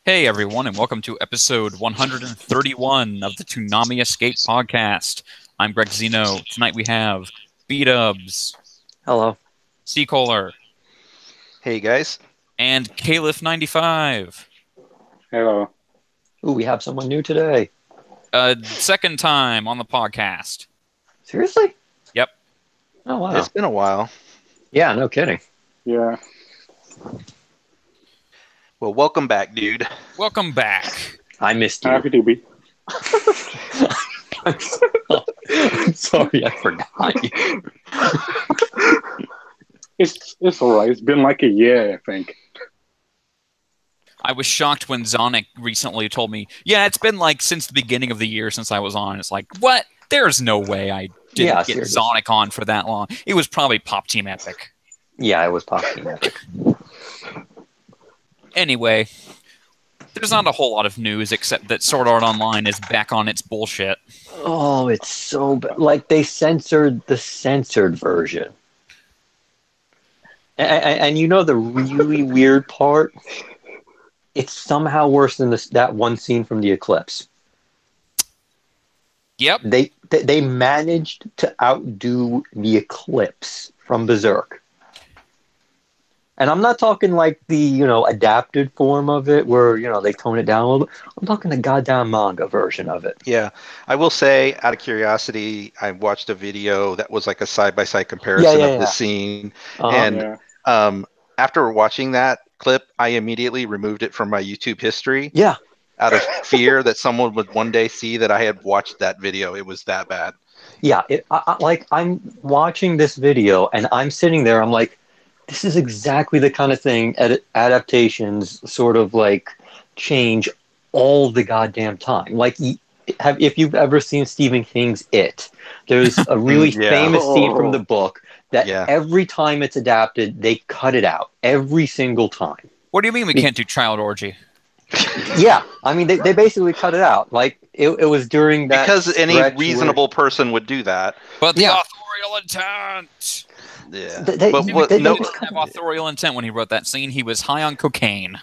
Hey everyone, and welcome to episode 131 of the Toonami Escape Podcast. I'm Greg Zeno. Tonight we have B-Dubs, Hello. C-Kohler, Hey guys. and Caliph95. Hello. Ooh, we have someone new today. Second time on the podcast. Seriously? Yep. Oh, wow. It's been a while. Yeah, no kidding. Yeah. Well, welcome back, dude. Welcome back. I missed you. Happy to be. I'm sorry, I forgot you. It's alright. It's been like a year, I think. I was shocked when Zonic recently told me, yeah, it's been like since the beginning of the year since I was on. It's like, what? There's no way I didn't get seriously. Zonic on for that long. It was probably Pop Team Epic. Yeah, it was Pop Team Epic. Anyway, there's not a whole lot of news except that Sword Art Online is back on its bullshit. Oh, it's so bad. Like, they censored the censored version. And you know the really weird part? It's somehow worse than that one scene from The Eclipse. Yep. They managed to outdo The Eclipse from Berserk. And I'm not talking like the, adapted form of it where, they tone it down a little bit. I'm talking the goddamn manga version of it. Yeah, I will say, out of curiosity, I watched a video that was like a side-by-side comparison of the scene. Uh-huh. And after watching that clip, I immediately removed it from my YouTube history. Yeah. Out of fear that someone would one day see that I had watched that video. It was that bad. Yeah, I'm watching this video and I'm sitting there, I'm like, this is exactly the kind of thing adaptations sort of like change all the goddamn time. Like, if you've ever seen Stephen King's It, there's a really famous scene from the book that every time it's adapted, they cut it out every single time. What do you mean we can't do Child Orgy? Yeah, I mean, they basically cut it out. Like, it was during that because any reasonable person would do that. But the authorial intent. Yeah, He didn't have authorial intent when he wrote that scene. He was high on cocaine.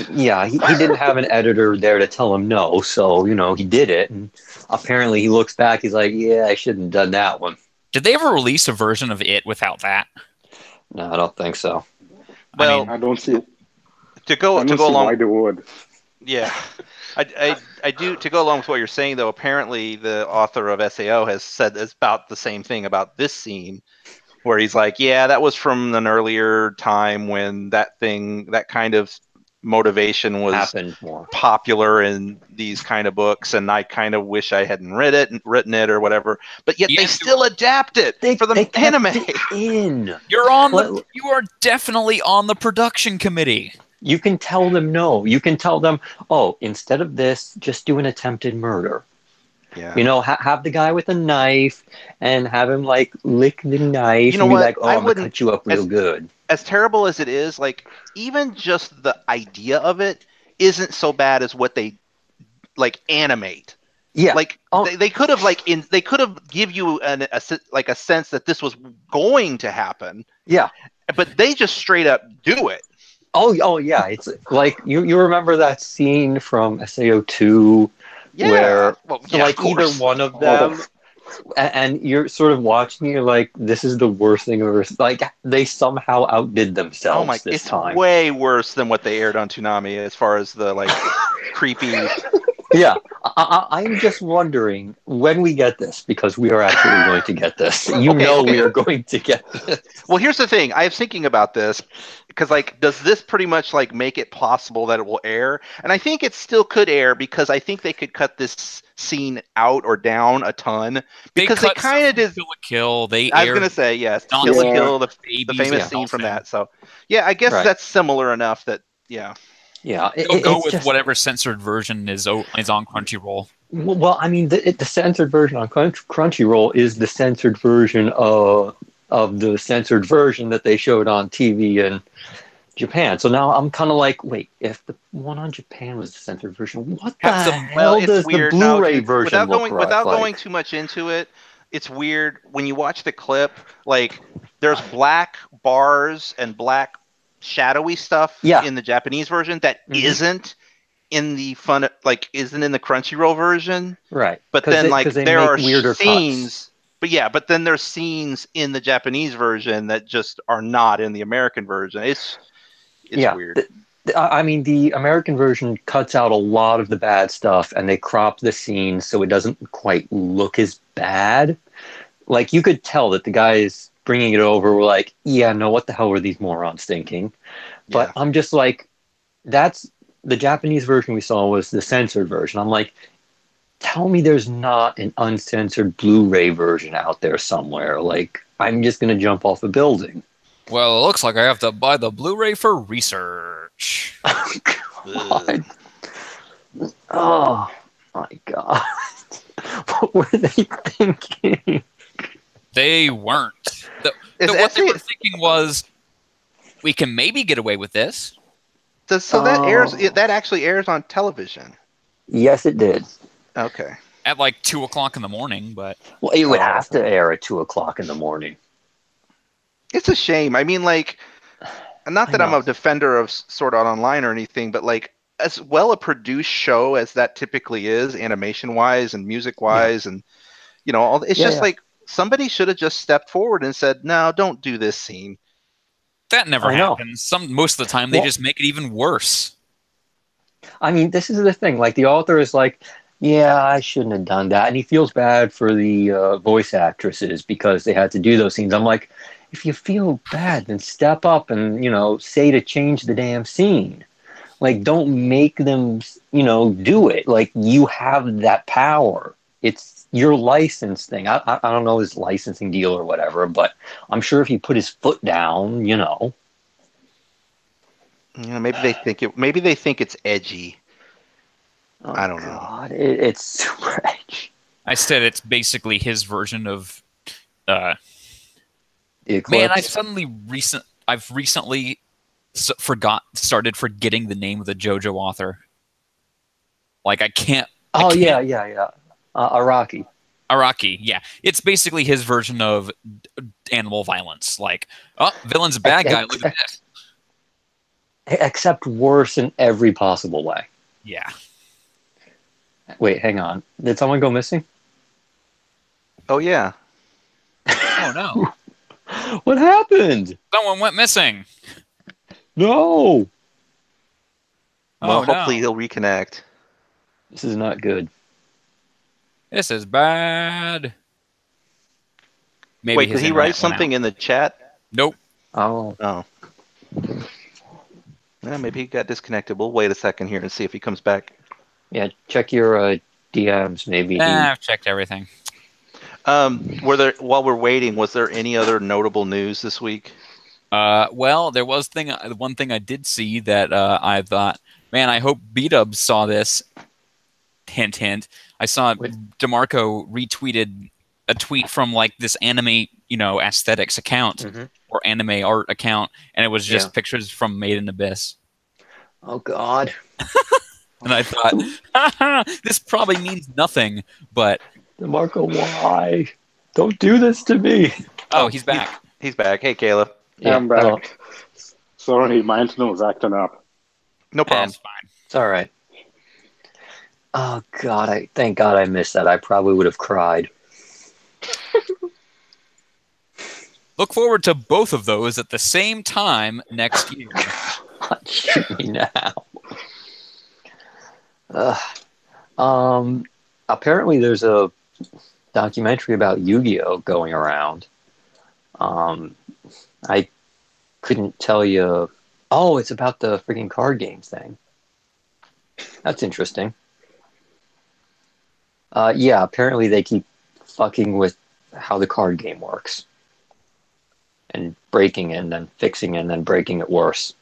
Yeah, he didn't have an editor there to tell him no, so, he did it. And apparently he looks back, he's like, yeah, I shouldn't have done that one. Did they ever release a version of it without that? No, I don't think so. Well, I don't see it. To go along. Why they would. Yeah, I do. To go along with what you're saying, though, apparently the author of SAO has said about the same thing about this scene, where he's like, yeah, that was from an earlier time when that kind of motivation was popular in these kind of books, and I kind of wish I hadn't written it or whatever. But yet they still adapt it for the anime. You are definitely on the production committee. You can tell them no. You can tell them, oh, instead of this, just do an attempted murder. Yeah. Have the guy with a knife and have him like lick the knife and be like, oh, I'm going to cut you up real good. As terrible as it is, like, even just the idea of it isn't so bad as what they like animate. Yeah. Like they could have they could have give you a sense that this was going to happen. Yeah. But they just straight up do it. Oh yeah. It's like you remember that scene from SAO 2 where either one of them and you're sort of watching, you're like, this is the worst thing ever. Like, they somehow outdid themselves this time. It's way worse than what they aired on Toonami as far as the creepy. Yeah, I'm just wondering when we get this, because we are actually going to get this. We are going to get this. Well, here's the thing. I was thinking about this because, does this pretty much make it possible that it will air? And I think it still could air because I think they could cut this scene out or down a ton because they kind of did Kill a Kill. I was going to say yes, Kill a Kill, the famous scene from that. So yeah, I guess that's similar enough that Yeah, go with whatever censored version is on Crunchyroll. Well, I mean, the censored version on Crunchyroll is the censored version of the censored version that they showed on TV in Japan. So now I'm kind of like, wait, if the one on Japan was the censored version, what the hell does the Blu-ray version look like? Without going too much into it, it's weird when you watch the clip. There's black bars and black shadowy stuff in the Japanese version that isn't in the fun, like isn't in the Crunchyroll version. Right. But then because they there make are weirder scenes. cuts. But yeah, but then there's scenes in the Japanese version that just are not in the American version. It's Yeah. weird. I mean, the American version cuts out a lot of the bad stuff, and they crop the scenes so it doesn't quite look as bad. Like, you could tell that the guys bringing it over were like, yeah, no, what the hell were these morons thinking? But Yeah. I'm just like, that's the Japanese version we saw was the censored version. I'm like, tell me there's not an uncensored Blu-ray version out there somewhere. Like, I'm just gonna jump off a building. Well, it looks like I have to buy the Blu-ray for research. Oh God! Oh my God! What were they thinking? They weren't. Is What they SA were thinking was, we can maybe get away with this. so that airs Oh. that actually airs on television. Yes, it did. Okay. At like 2 o'clock in the morning, but Well, it would Oh. have to air at 2 o'clock in the morning. It's a shame. I mean, like, not I that I'm know. a defender of Sword Art Online or anything, but like, as well a produced show as that typically is, animation wise and music wise, and it's Yeah, just yeah. like somebody should have just stepped forward and said, "No, don't do this scene." that never I know. happens. Most of the time, they Well- just make it even worse. I mean, this is the thing. Like, the author is like, yeah, I shouldn't have done that. And he feels bad for the voice actresses because they had to do those scenes. I'm like, if you feel bad, then step up and, say to change the damn scene. Like, don't make them, do it. Like, you have that power. It's your license thing. I don't know his licensing deal or whatever, but I'm sure if he put his foot down, Maybe they think it's edgy. Oh, I don't know. God, it's super edgy. I said it's basically his version of. The Man, Eclipse. I've recently started forgetting the name of the JoJo author. Like I can't. Oh, can't- yeah. Araki. Araki, yeah. It's basically his version of animal violence. Like, oh, villain's a bad guy. Look at this. Except worse in every possible way. Yeah. Wait, hang on. Did someone go missing? Oh yeah. Oh no. What happened? Someone went missing. No. Well, Oh, no. hopefully he'll reconnect. This is not good. This is bad. Maybe Wait, his did he internet write went something out. in the chat? Nope. Oh. Oh. Maybe he got disconnected. We'll wait a second here and see if he comes back. Yeah, check your DMs. Maybe I've checked everything. While we're waiting, was there any other notable news this week? Well, there was one thing I did see that I thought, man, I hope B-Dubs saw this. Hint, hint. I saw DeMarco retweeted a tweet from like this anime, aesthetics account or anime art account, and it was just pictures from Made in Abyss. Oh, God. And I thought, haha, this probably means nothing, but DeMarco, why? Don't do this to me. oh, he's back. He's back. Hey, Caleb. Yeah, I'm back. hello. Sorry, my internet was acting up. No problem. That's fine. It's all right. Oh, God. Thank God I missed that. I probably would have cried. Look forward to both of those at the same time next year. Shoot me now. Apparently there's a documentary about Yu-Gi-Oh going around. I couldn't tell you. Oh, it's about the freaking card games thing. That's interesting. Yeah, apparently they keep fucking with how the card game works. And breaking it and then fixing it and then breaking it worse.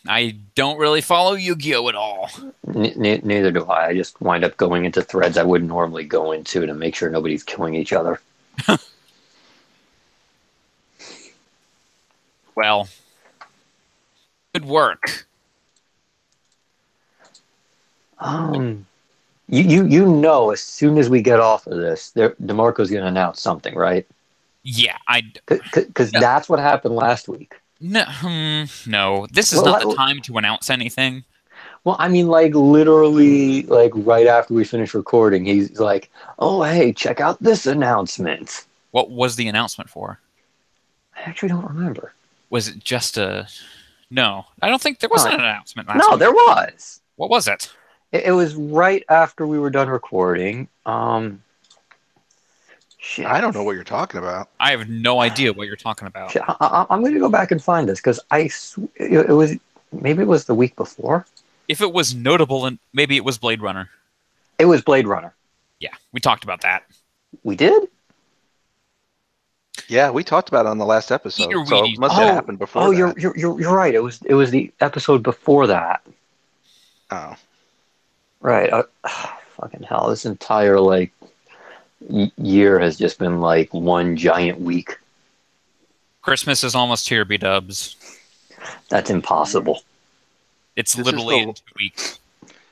I don't really follow Yu-Gi-Oh at all. Neither do I. I just wind up going into threads I wouldn't normally go into to make sure nobody's killing each other. Well, good work. You know, as soon as we get off of this, DeMarco's going to announce something, right? Yeah, Because that's what happened last week. No, no. This is not the time to announce anything. Well, I mean, like literally, like right after we finish recording, he's like, "Oh, hey, check out this announcement." What was the announcement for? I actually don't remember. Was it just a... No, I don't think there was an announcement last No, week. there was. What was it? It was right after we were done recording. Shit. I don't know what you're talking about. I have no idea what you're talking about. Shit, I'm going to go back and find this because it was maybe it was the week before. If it was notable, and maybe it was Blade Runner. It was Blade Runner. Yeah, we talked about that. We did? Yeah, we talked about it on the last episode. So it must have happened before. Oh, you're right. It was the episode before that. Oh, right. Fucking hell! This entire like year has just been like one giant week. Christmas is almost here, B-dubs. That's impossible. It's literally in 2 weeks.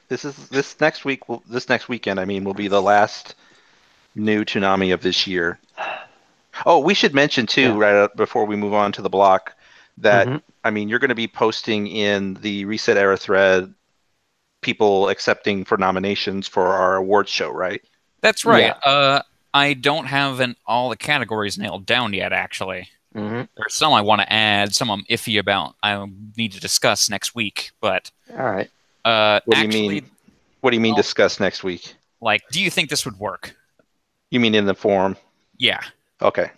This next weekend, I mean, will be the last new Toonami of this year. Oh, we should mention too, right before we move on to the block, that I mean, you're going to be posting in the Reset Era thread people accepting for nominations for our awards show, right? That's right. Yeah. I don't have all the categories nailed down yet, actually. There's some I want to add, some I'm iffy about. I need to discuss next week. But all right. What do you mean discuss next week? Like, do you think this would work? You mean in the forum? Yeah. Okay.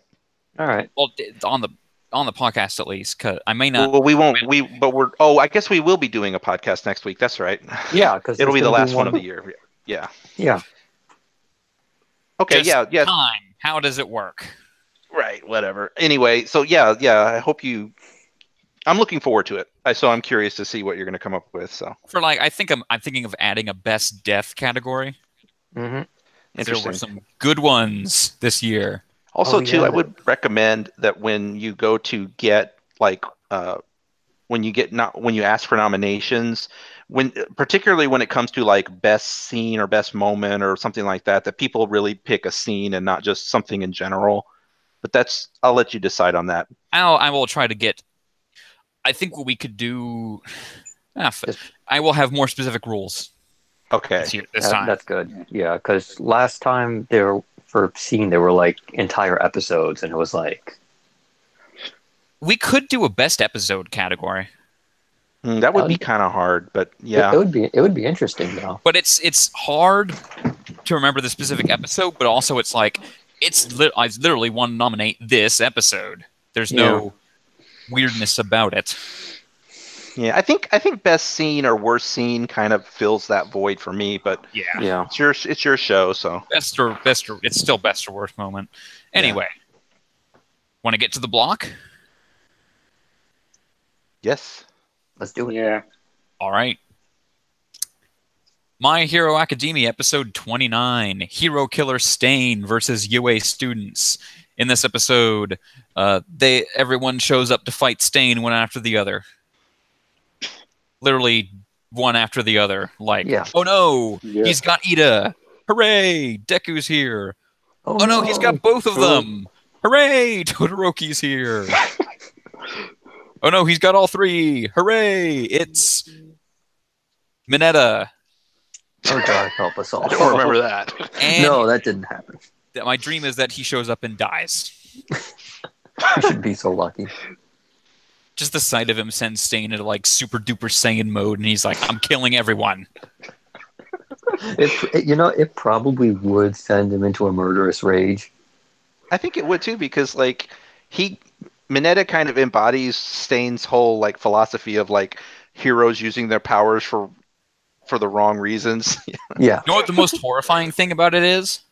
All right. Well, on the podcast at least, because I may not. Well, we won't. But we're. Oh, I guess we will be doing a podcast next week. That's right. Yeah, because it'll be the last one of the year. Yeah. Yeah. Okay. Just time. How does it work? Right. Whatever. Anyway, so yeah. I hope you. I'm looking forward to it. So I'm curious to see what you're going to come up with. So for like, I think I'm thinking of adding a best death category. Interesting. There were some good ones this year. Also, too, I would recommend that when you go to get like when you ask for nominations, particularly when it comes to like best scene or best moment or something like that, that people really pick a scene and not just something in general. But I'll let you decide on that. I will try to get. I think what we could do. I will have more specific rules. Okay. This time. That's good. Yeah, because last time there were like entire episodes, and it was like we could do a best episode category. That would be kind of hard, but yeah, it would be interesting though. But it's hard to remember the specific episode, but also it's like I literally want to nominate this episode. There's no weirdness about it. Yeah, I think best scene or worst scene kind of fills that void for me, but yeah, it's your show, so best or it's still best or worst moment. Anyway, want to get to the block? Yes, let's do it. Yeah. All right. My Hero Academia episode 29, Hero Killer Stain versus UA students. In this episode, everyone shows up to fight Stain one after the other. Literally one after the other. Like, oh no, he's got Ida. Hooray, Deku's here. Oh no, he's got both of them. Hooray, Todoroki's here. Oh no, he's got all three. Hooray, it's Mineta. Oh God, help us all. I don't remember that. No, that didn't happen. My dream is that he shows up and dies. You should be so lucky. Just the sight of him sends Stain into like super duper Saiyan mode, and he's like, "I'm killing everyone." It probably would send him into a murderous rage. I think it would too, because like Mineta kind of embodies Stain's whole like philosophy of like heroes using their powers for the wrong reasons. Yeah. You know what the most horrifying thing about it is?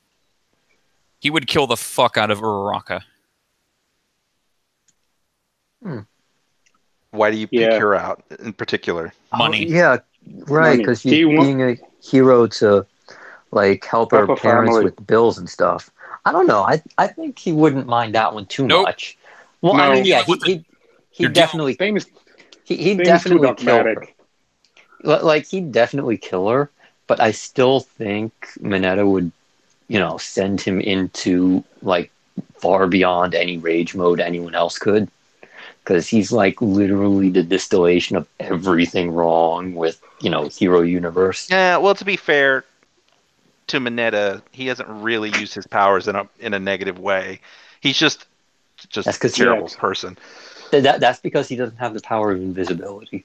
He would kill the fuck out of Uraraka. Why do you pick her out in particular? Money. Yeah, right. Because being a hero to like help our parents with bills and stuff. I don't know. I think he wouldn't mind that one too much. Well, no. I mean, yeah, he definitely he'd definitely kill her. Like he'd definitely kill her, but I still think Mineta would, send him into like far beyond any rage mode anyone else could. because he's like literally the distillation of everything wrong with Hero Universe. Yeah, well, to be fair to Mineta, he hasn't really used his powers in a negative way. He's just That's a because terrible person. that's because he doesn't have the power of invisibility.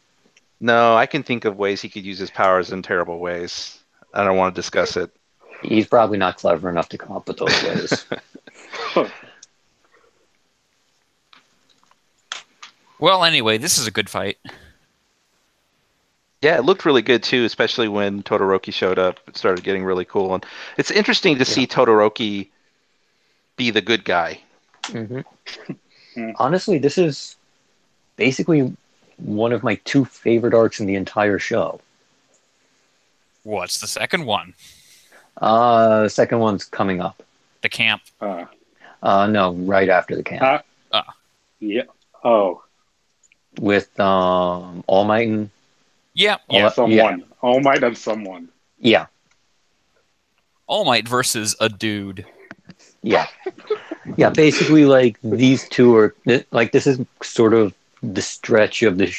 No, I can think of ways he could use his powers in terrible ways. I don't want to discuss it. He's probably not clever enough to come up with those ways. Well, anyway, this is a good fight. Yeah, it looked really good too, especially when Todoroki showed up. It started getting really cool, and it's interesting to see Todoroki be the good guy. Honestly, this is basically one of my two favorite arcs in the entire show. What's the second one? The second one's coming up. The camp. No, right after the camp. Yeah. Oh. With All Might and someone. All Might and someone. Yeah. All Might versus a dude. Yeah. Yeah, basically, like, these two are, like, this is sort of the stretch of the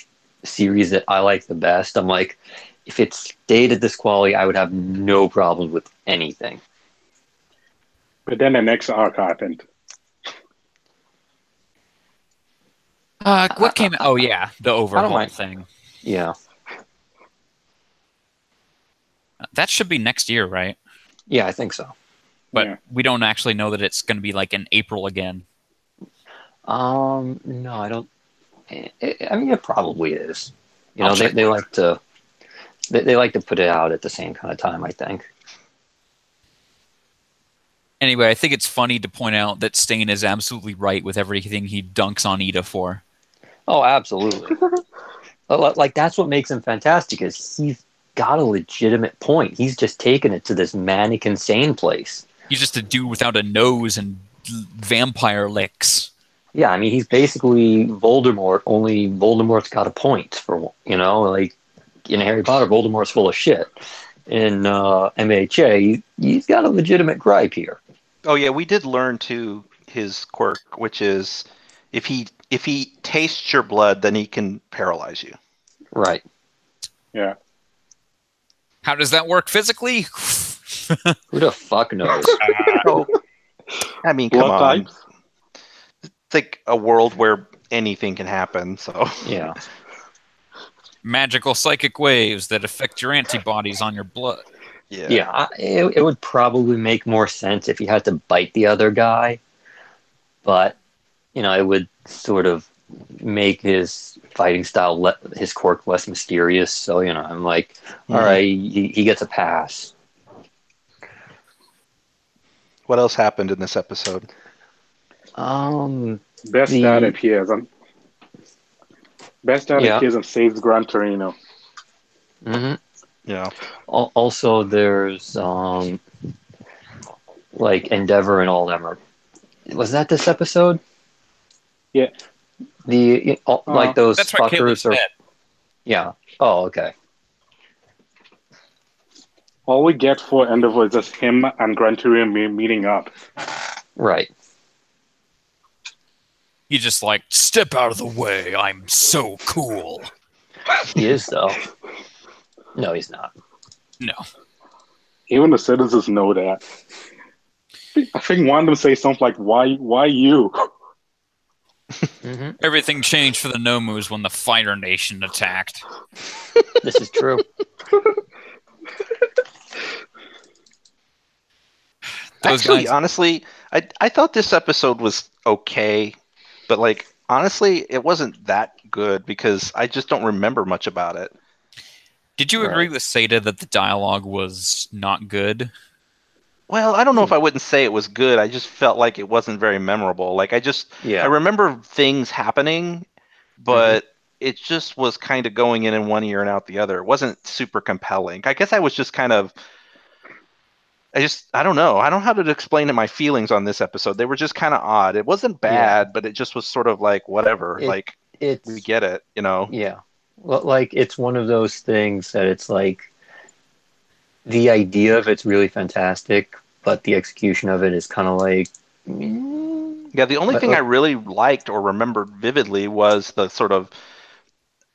series that I like the best. I'm like, if it stayed at this quality, I would have no problems with anything. But then the next arc happened. What came? Oh yeah, the overhaul mind. thing. Yeah. That should be next year, right? Yeah, I think so. But we don't actually know that it's going to be like in April again. No, I don't. I mean, it probably is. You I'll know, check they like to they like to put it out at the same kind of time, I think. Anyway, I think it's funny to point out that Stain is absolutely right with everything he dunks on Ida for. Oh, absolutely. Like, that's what makes him fantastic, is he's got a legitimate point. He's just taken it to this manic insane place. He's just a dude without a nose and vampire licks. Yeah, I mean, he's basically Voldemort, only Voldemort's got a point for, like, in Harry Potter, Voldemort's full of shit. In MHA, he's got a legitimate gripe here. Oh yeah, we did learn too his quirk, which is if he tastes your blood, then he can paralyze you. Right. Yeah. How does that work physically? Who the fuck knows? Oh, I mean, come Blood on. types? It's like a world where anything can happen. So Yeah. Magical psychic waves that affect your antibodies on your blood. Yeah, it would probably make more sense if he had to bite the other guy, but it would sort of make his fighting style, his quirk, less mysterious. So I'm like, all right, he gets a pass. What else happened in this episode? Best dad appears and saves Gran Torino. Mm-hmm. Yeah. Also, there's like Endeavor and all them was that this episode? Yeah. Like those that's what Caleb fuckers are. said. Yeah. Oh, okay. All we get for Endeavor is just him and Gran Torino meeting up. Right. You just like, step out of the way. I'm so cool. He is, though. No, he's not. No. Even the citizens know that. I think one of them say something like, why you? Mm-hmm. Everything changed for the Nomus when the Fire Nation attacked. This is true. Actually, honestly, I thought this episode was okay, but like honestly, it wasn't that good because I just don't remember much about it. Did you agree with Seda that the dialogue was not good? Well, I don't know if I wouldn't say it was good. I just felt like it wasn't very memorable. Like I remember things happening, but it just was kind of going in one ear and out the other. It wasn't super compelling. I guess I was just kind of I don't know. I don't know how to explain my feelings on this episode. They were just kind of odd. It wasn't bad, but it just was sort of like whatever. We get it, Yeah. Well, like, it's one of those things that it's like the idea of it's really fantastic, but the execution of it is kind of like, Yeah, the only But, thing I really liked or remembered vividly was the sort of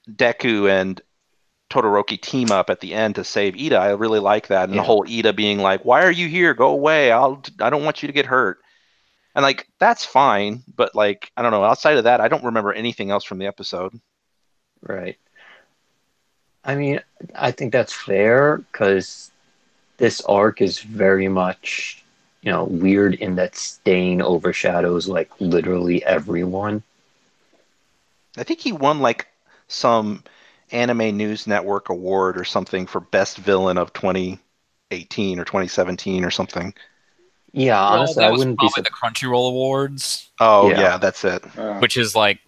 Deku and Todoroki team up at the end to save Ida. I really like that, and the yeah, whole Ida being like, "Why are you here? Go away! I don't want you to get hurt." And like that's fine, but like I don't know. Outside of that, I don't remember anything else from the episode. right. I mean, I think that's fair because this arc is very much, weird in that Stain overshadows like literally everyone. I think he won like some Anime News Network award or something for best villain of 2018 or 2017 or something. Yeah, Well, honestly, I that was wouldn't be probably the Crunchyroll Awards, Oh Yeah, yeah, that's it. which is like,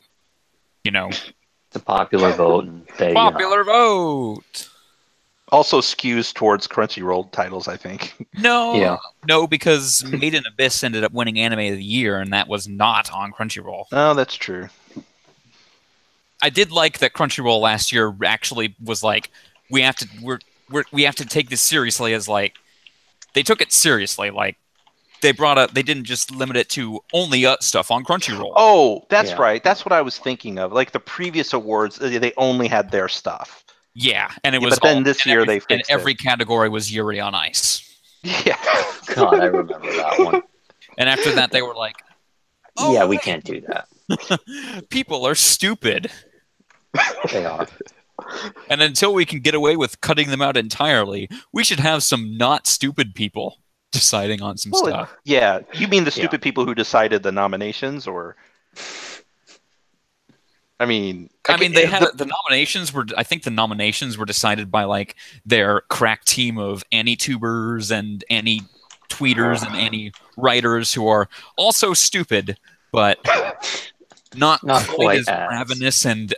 you know, it's a popular vote, and popular vote. Also skews towards Crunchyroll titles, I think. No, Yeah. no, because Made in Abyss ended up winning Anime of the Year, and that was not on Crunchyroll. Oh, that's true. I did like that Crunchyroll last year actually was like, we have to take this seriously, as like they took it seriously. Like they didn't just limit it to only stuff on Crunchyroll. Oh, that's Yeah. right. That's what I was thinking of. Like the previous awards, they only had their stuff. Yeah, and it Yeah, was but then all, this and year every, they and fixed every it. category was Yuri on Ice. Yeah. God, I remember that one. And after that, they were like, Yeah, "Oh, we can't do that. people are stupid." They are. And until we can get away with cutting them out entirely, we should have some not stupid people deciding on some stuff. Yeah. You mean the Yeah. stupid people who decided the nominations, or? I mean, They had the nominations were. I think the nominations were decided by like their crack team of anti-tubers and anti-tweeters and anti-writers who are also stupid, but not quite as ravenous and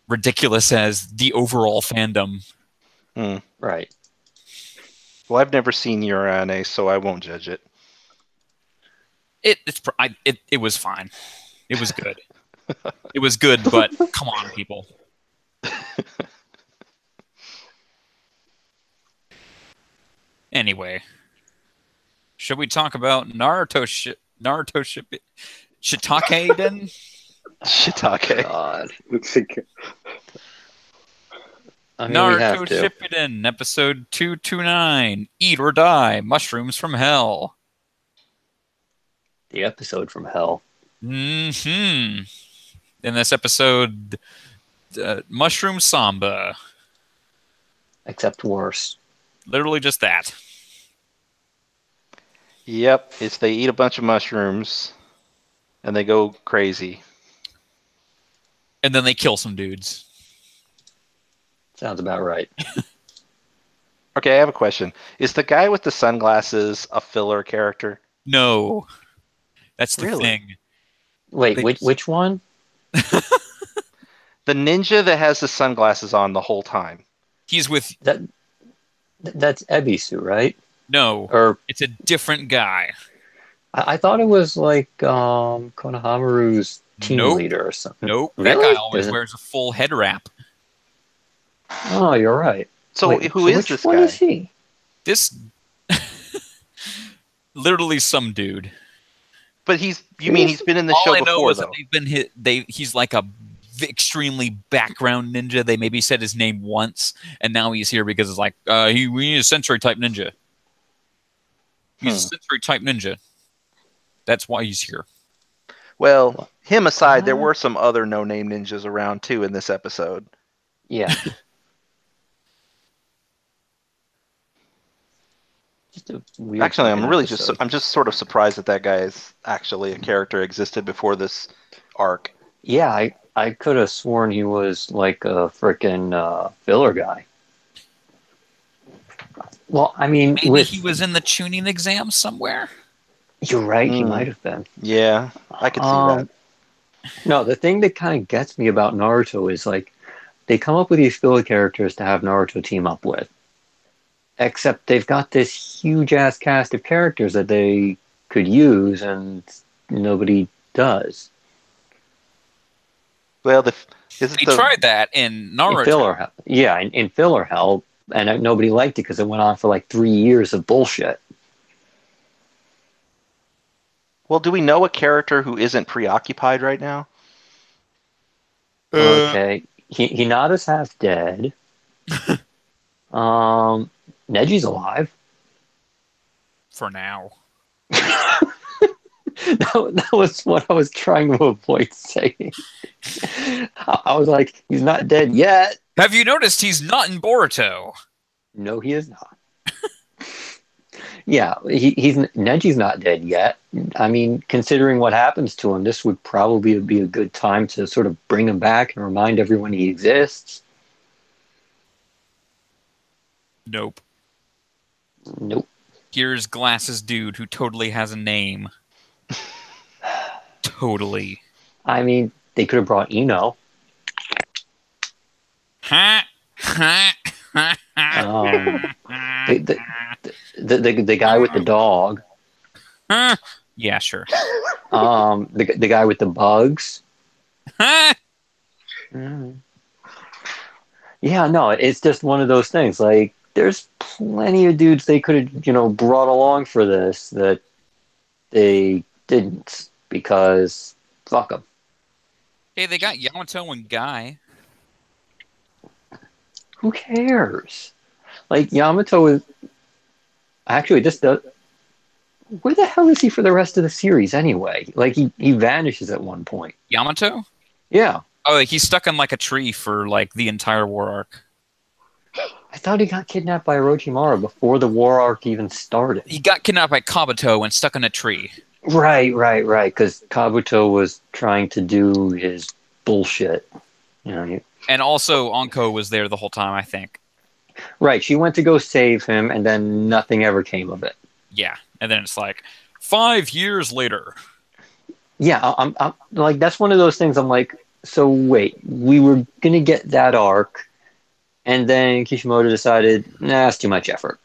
ridiculous as the overall fandom. Right. Well, I've never seen your anime, so I won't judge it. It was fine. It was good. It was good, but come on, people. Anyway, should we talk about Naruto Shiitake then? Shiitake. God. I mean, Naruto Shippuden, episode 229, Eat or Die, Mushrooms from Hell. The episode from hell. In this episode, Mushroom Samba. Except worse. Literally just that. Yep, it's they eat a bunch of mushrooms and they go crazy. And then they kill some dudes. Sounds about right. Okay, I have a question. Is the guy with the sunglasses a filler character? No. That's the thing. Wait, which one? The ninja that has the sunglasses on the whole time. He's with... That's Ebisu, right? No, or it's a different guy. I thought it was like Konohamaru's team leader or something. Nope, really? That guy always wears a full head wrap. Oh, you're right. So who is this guy? Which one is he? This... literally some dude. But he's been in the show before, though. He's like a extremely background ninja. They maybe said his name once, and now he's here because it's like we need a sensory type ninja. He's a sensory type ninja. That's why he's here. Well, him aside, there were some other no-name ninjas around too in this episode. Yeah. Actually, I'm just sort of surprised that guy is actually a character existed before this arc. Yeah, I could have sworn he was like a freaking filler guy. Well, I mean, maybe he was in the tuning exam somewhere. You're right. He might have been. Yeah, I could see that. No, the thing that kind of gets me about Naruto is like they come up with these filler characters to have Naruto team up with. Except they've got this huge ass cast of characters that they could use, and nobody does. Well, they tried that in Naruto. In filler hell, and nobody liked it because it went on for like 3 years of bullshit. Well, do we know a character who isn't preoccupied right now? Okay, Hinata's half dead. Neji's alive. For now. That was what I was trying to avoid saying. I was like, he's not dead yet. Have you noticed he's not in Boruto? No, he is not. Yeah, Neji's not dead yet. I mean, considering what happens to him, this would probably be a good time to sort of bring him back and remind everyone he exists. Nope. Nope. Here's Glasses Dude, who totally has a name. Totally. I mean, they could have brought Ino. Ha! Ha! Ha! The guy with the dog. Yeah, sure. The guy with the bugs. Yeah, no, it's just one of those things. Like, there's plenty of dudes they could have, brought along for this that they didn't because fuck them. Hey, they got Yamato and Guy. Who cares? Like, Yamato is actually this does. Where the hell is he for the rest of the series anyway? Like, he vanishes at one point. Yamato? Yeah. Oh, he's stuck in like a tree for like the entire war arc. I thought he got kidnapped by Orochimaru before the war arc even started. He got kidnapped by Kabuto and stuck in a tree. Right. Because Kabuto was trying to do his bullshit. And also, Anko was there the whole time, I think. Right. She went to go save him, and then nothing ever came of it. Yeah. And then it's like, 5 years later. Yeah, I'm like, that's one of those things. I'm like, so wait, we were gonna get that arc, and then Kishimoto decided, nah, that's too much effort.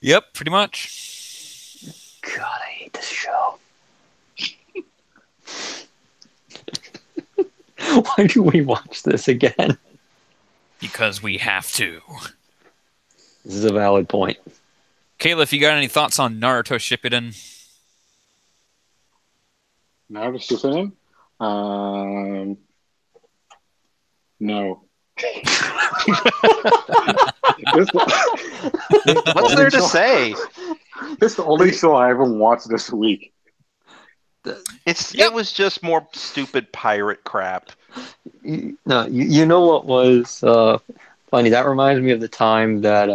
Yep, pretty much. God, I hate this show. Why do we watch this again? Because we have to. This is a valid point. Kayla, if you got any thoughts on Naruto Shippuden? Naruto Shippuden? No. What's there to say? It's the only show I ever watched this week. It was just more stupid pirate crap. No, you know what was funny? That reminds me of the time that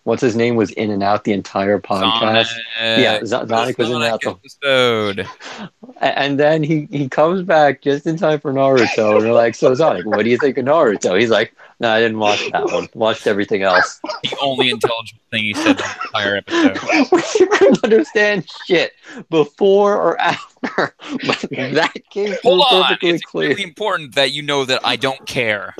what's his name was in and out the entire podcast. Sonic was in and out the episode. And then he comes back just in time for Naruto, and they're like, "So Sonic, what do you think of Naruto?" He's like, "No, I didn't watch that one. Watched everything else." The only intelligible thing he said the entire episode. You couldn't understand shit before or after, but that came through Hold on, perfectly it's clear. really important that you know that I don't care.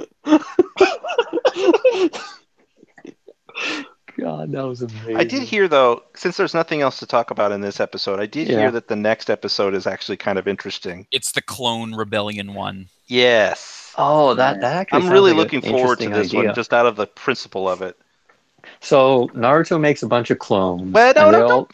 God, that was amazing. I did hear, though, since there's nothing else to talk about in this episode, I did hear that the next episode is actually kind of interesting. It's the Clone Rebellion one. Yes. Oh, that actually. I'm really like looking forward to this one, just out of the principle of it. So Naruto makes a bunch of clones. Well,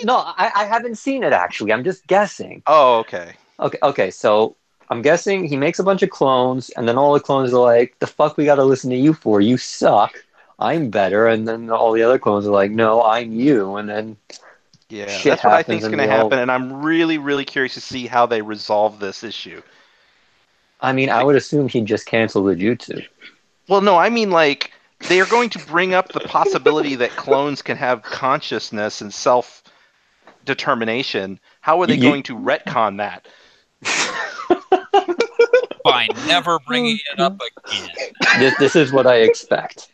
no, I haven't seen it actually. I'm just guessing. Oh, okay. Okay. So I'm guessing he makes a bunch of clones, and then all the clones are like, "The fuck we got to listen to you for? You suck. I'm better." And then all the other clones are like, "No, I'm you." And then that's what I think is going to happen, and I'm really, really curious to see how they resolve this issue. I mean, I would assume he'd just cancel the jutsu. Well, no, I mean, like, they are going to bring up the possibility that clones can have consciousness and self-determination. How are they going to retcon that? By never bringing it up again. This is what I expect.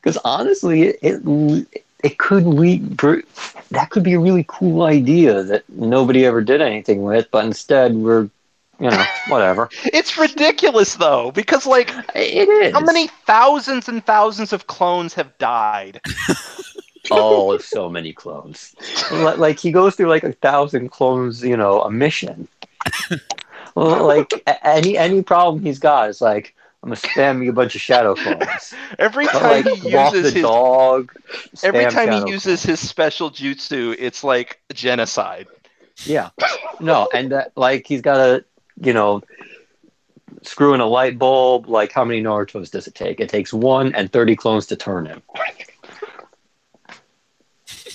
Because honestly, it could lead. That could be a really cool idea that nobody ever did anything with, but instead we're, whatever. It's ridiculous though, because like, it is. How many thousands and thousands of clones have died? Oh, so many clones. Like he goes through like 1,000 clones, a mission. Like any problem he's got is like, I'm gonna spam you a bunch of shadow clones. Every But time like he walk uses the his dog, every spam time he shadow uses clones. his special jutsu, it's like genocide. Yeah. No, and that, like he's got to, you know, screw in a light bulb. Like how many Naruto's does it take? It takes 1 and 30 clones to turn him.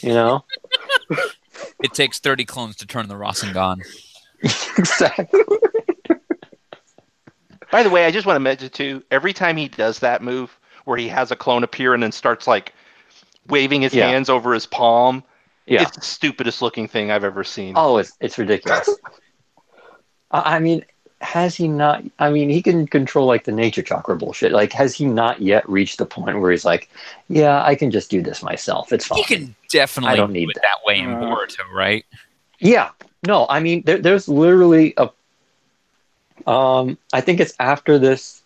You know? It takes 30 clones to turn the Rasengan. Exactly. By the way, I just want to mention too, every time he does that move where he has a clone appear and then starts like waving his Yeah. hands over his palm, Yeah. it's the stupidest looking thing I've ever seen. Oh, it's ridiculous. I mean, has he not? I mean, he can control like the nature chakra bullshit. Like, has he not yet reached the point where he's like, yeah, I can just do this myself. It's fine. He can I definitely don't do need it that. that way in Boruto, right? Yeah. No, I mean, there's literally a. I think it's after this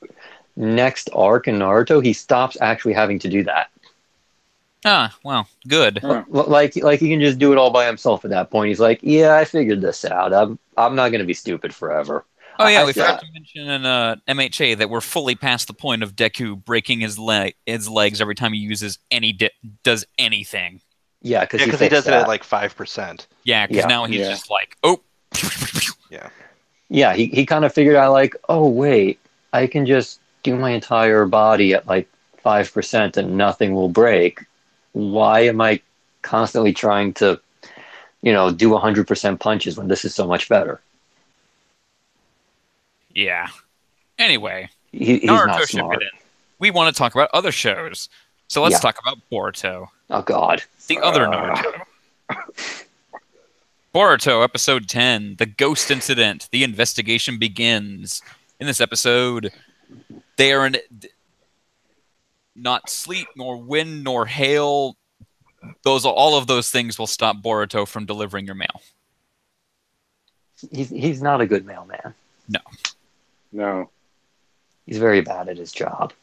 next arc in Naruto, he stops actually having to do that. Ah, well, good. Like he can just do it all by himself at that point. He's like, yeah, I figured this out. I'm not going to be stupid forever. Oh yeah, we I forgot to mention in MHA that we're fully past the point of Deku breaking his legs every time he uses does anything. Yeah, because he does it at like 5%. Yeah, because now he's just like, oh. Yeah. Yeah, he kind of figured out like, oh wait, I can just do my entire body at like 5% and nothing will break. Why am I constantly trying to, do 100% punches when this is so much better? Yeah. Anyway, He's Naruto not smart. Shippuden. We want to talk about other shows. So let's talk about Boruto. Oh God. The other Naruto. Boruto, episode 10, The Ghost Incident. The investigation begins. In this episode, they are in not sleet, nor wind, nor hail. All of those things will stop Boruto from delivering your mail. He's not a good mailman. No. He's very bad at his job.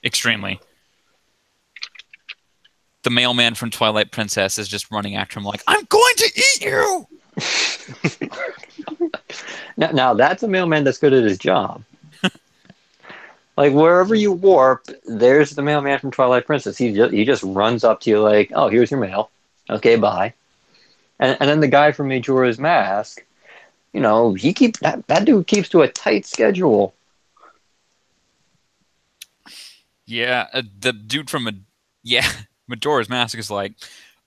Extremely. The mailman from Twilight Princess is just running after him like, I'm going to eat you! Now that's a mailman that's good at his job. Like wherever you warp, there's the mailman from Twilight Princess. He just runs up to you like, oh, here's your mail. Okay, bye. And then the guy from Majora's Mask, he keeps that dude keeps to a tight schedule. Yeah, the dude from Majora's Mask is like,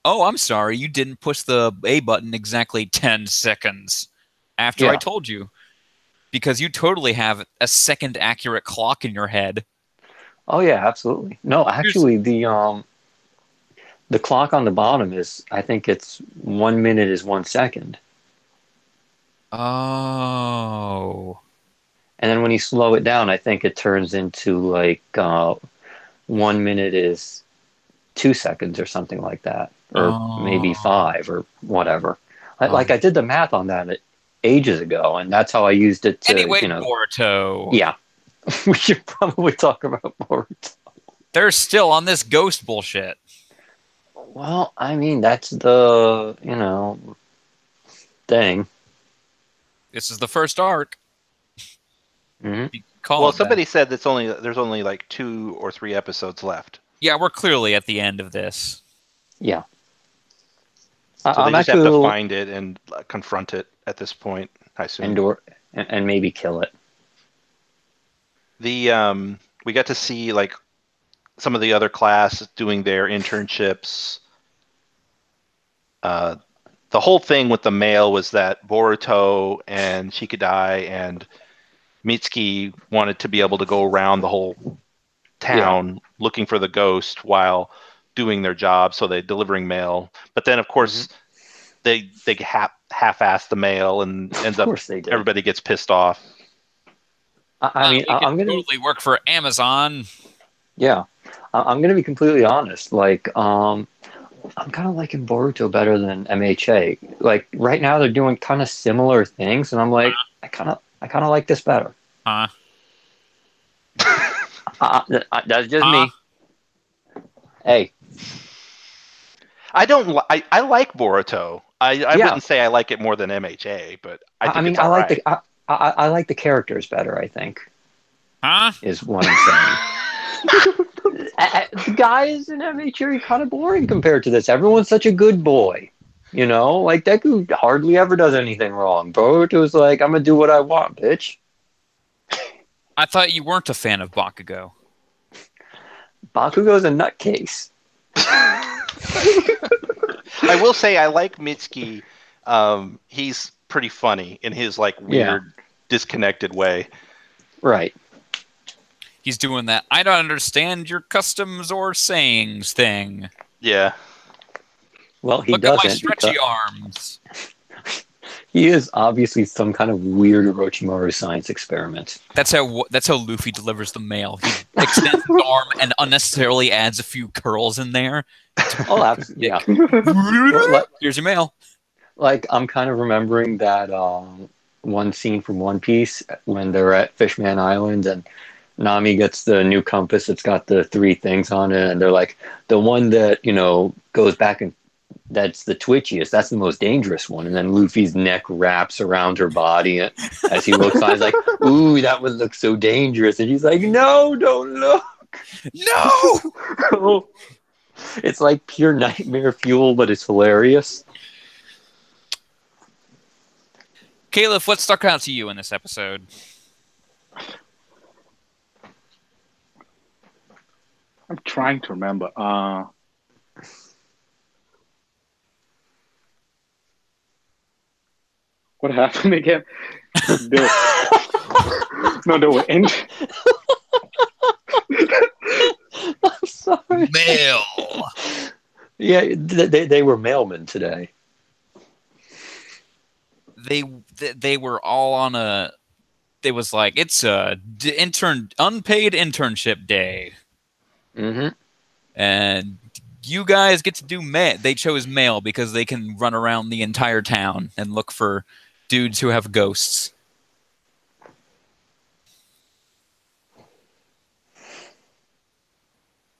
oh, I'm sorry, you didn't push the A button exactly 10 seconds after I told you. Because you totally have a second accurate clock in your head. Oh yeah, absolutely. No, actually the clock on the bottom is, I think it's 1 minute is 1 second. Oh. And then when you slow it down, I think it turns into like 1 minute is 2 seconds or something like that. Or maybe 5 or whatever. Like I did the math on that ages ago, and that's how I used it to, anyway, Boruto. Yeah. We should probably talk about Boruto. They're still on this ghost bullshit. Well, I mean, that's the, thing. This is the first arc. Mm-hmm. Well, somebody said there's only like 2 or 3 episodes left. Yeah, we're clearly at the end of this. Yeah. So they just have to find it and confront it at this point, I assume. And maybe kill it. We got to see like some of the other class doing their internships. The whole thing with the mail was that Boruto and Shikadai and Mitsuki wanted to be able to go around the whole town looking for the ghost while doing their job, so they're delivering mail. But then, of course, they half-ass the mail, and ends up everybody gets pissed off. I mean, I'm going to totally work for Amazon. Yeah, I'm going to be completely honest. Like, I'm kind of liking Boruto better than MHA. Like right now, they're doing kind of similar things, and I'm like, I kind of like this better. That's just me. Hey, I like Boruto. I wouldn't say I like it more than MHA, but I like like the characters better, I think. Huh? is what I'm saying. The guys in MHA are kind of boring compared to this. Everyone's such a good boy. You know, like Deku hardly ever does anything wrong. Boruto's like, I'm gonna do what I want, bitch. I thought you weren't a fan of Bakugo. Bakugo's a nutcase. I will say I like Mitsuki. He's pretty funny in his like weird, disconnected way. Right. He's doing that I don't understand your customs or sayings thing. Yeah. Well, he Look at my doesn't. stretchy arms. He is obviously some kind of weird Orochimaru science experiment. That's how Luffy delivers the mail. He extends his arm and unnecessarily adds a few curls in there. Oh, absolutely. Yeah. Here's your mail. Like, I'm kind of remembering that one scene from One Piece when they're at Fishman Island and Nami gets the new compass. It's got the 3 things on it, and they're like, the one that, goes back and that's the twitchiest. That's the most dangerous one. And then Luffy's neck wraps around her body as he looks on. He's like, ooh, that one looks so dangerous. And he's like, no, don't look. No! It's like pure nightmare fuel, but it's hilarious. Caleb, what stuck out to you in this episode? I'm trying to remember. What happened again? No, they were in. I'm sorry. Mail. Yeah, they were mailmen today. They were all on a. It was like it's a unpaid internship day, and you guys get to do mail. They chose mail because they can run around the entire town and look for dudes who have ghosts.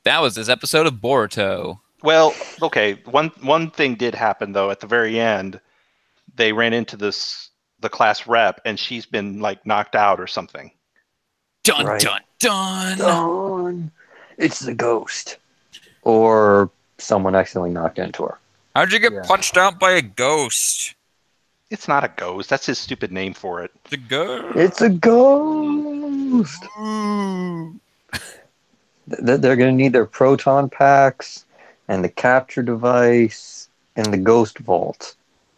That was this episode of Boruto. Well, okay. One thing did happen though at the very end. They ran into the class rep, and she's been like knocked out or something. Dun Right. dun dun. Dun. It's the ghost, or someone accidentally knocked into her. How'd you get punched out by a ghost? It's not a ghost. That's his stupid name for it. The ghost. It's a ghost. They're going to need their proton packs and the capture device and the ghost vault.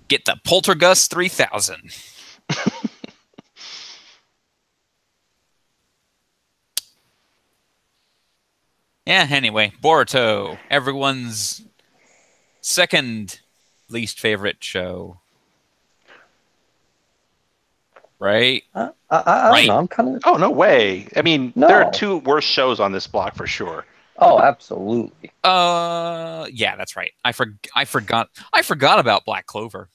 Get the Poltergust 3000. Yeah, anyway, Boruto, everyone's second least favorite show. Right? I don't know. I'm kind of... Oh, no way. I mean, No. there are 2 worse shows on this block for sure. Oh, absolutely. Yeah, that's right. I forgot about Black Clover.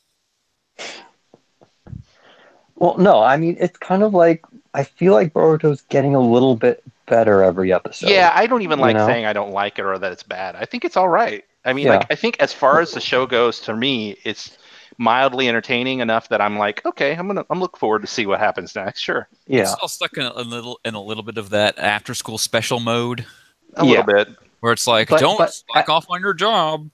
Well, no, I mean, it's kind of like, I feel like Boruto's getting a little bit better every episode. Yeah, I don't even like know? saying I don't like it or that it's bad. I think it's all right. I mean, Yeah. like, I think as far as the show goes, to me, it's mildly entertaining enough that I'm like, okay, I'm looking forward to see what happens next. Sure. Yeah. It's still stuck in a little bit of that after school special mode A little bit. where it's like, But- don't but- slack off on your job.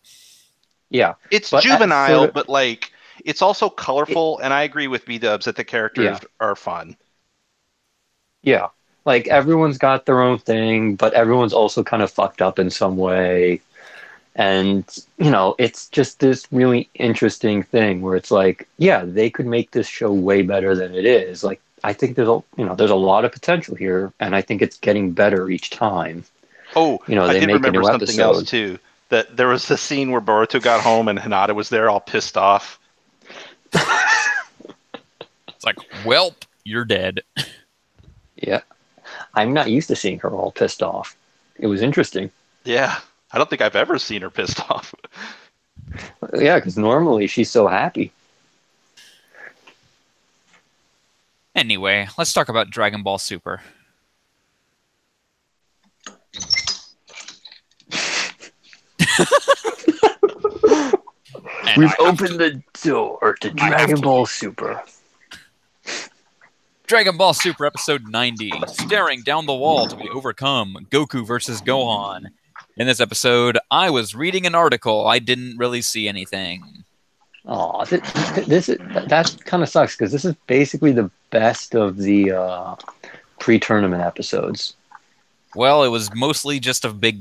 Yeah. It's But juvenile, so- but like it's also colorful, and I agree with B-dubs that the characters are fun. Yeah. Like, everyone's got their own thing, but everyone's also kind of fucked up in some way. And, it's just this really interesting thing where it's like, yeah, they could make this show way better than it is. Like, I think there's a lot of potential here, and I think it's getting better each time. Oh, They I did make a remember new something episode. else too. That there was the scene where Boruto got home and Hinata was there all pissed off. It's like, welp, you're dead. Yeah. I'm not used to seeing her all pissed off. It was interesting. Yeah. I don't think I've ever seen her pissed off. Yeah, because normally she's so happy. Anyway, let's talk about Dragon Ball Super. And We've opened the door to Dragon Ball Super. Dragon Ball Super Episode 90, Staring Down the Wall to Be Overcome, Goku versus Gohan. In this episode, I was reading an article. I didn't really see anything. Oh, that kind of sucks because this is basically the best of the pre-tournament episodes. Well, it was mostly just a big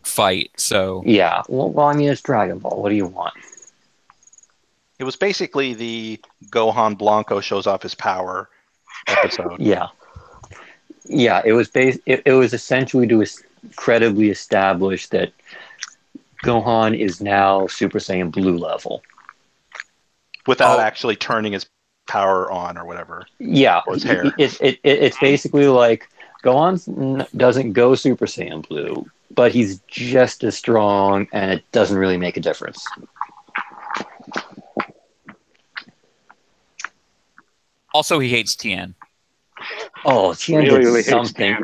fight, so... Yeah, well, I mean, it's Dragon Ball. What do you want? It was basically the Gohan Blanco shows off his power episode. Yeah. Yeah, it was it was essentially to credibly establish that Gohan is now Super Saiyan Blue level. Without actually turning his power on or whatever. Yeah, or his hair. It's basically like Gohan doesn't go Super Saiyan Blue, but he's just as strong, and it doesn't really make a difference. Also, he hates Tien. Oh, Tien did something.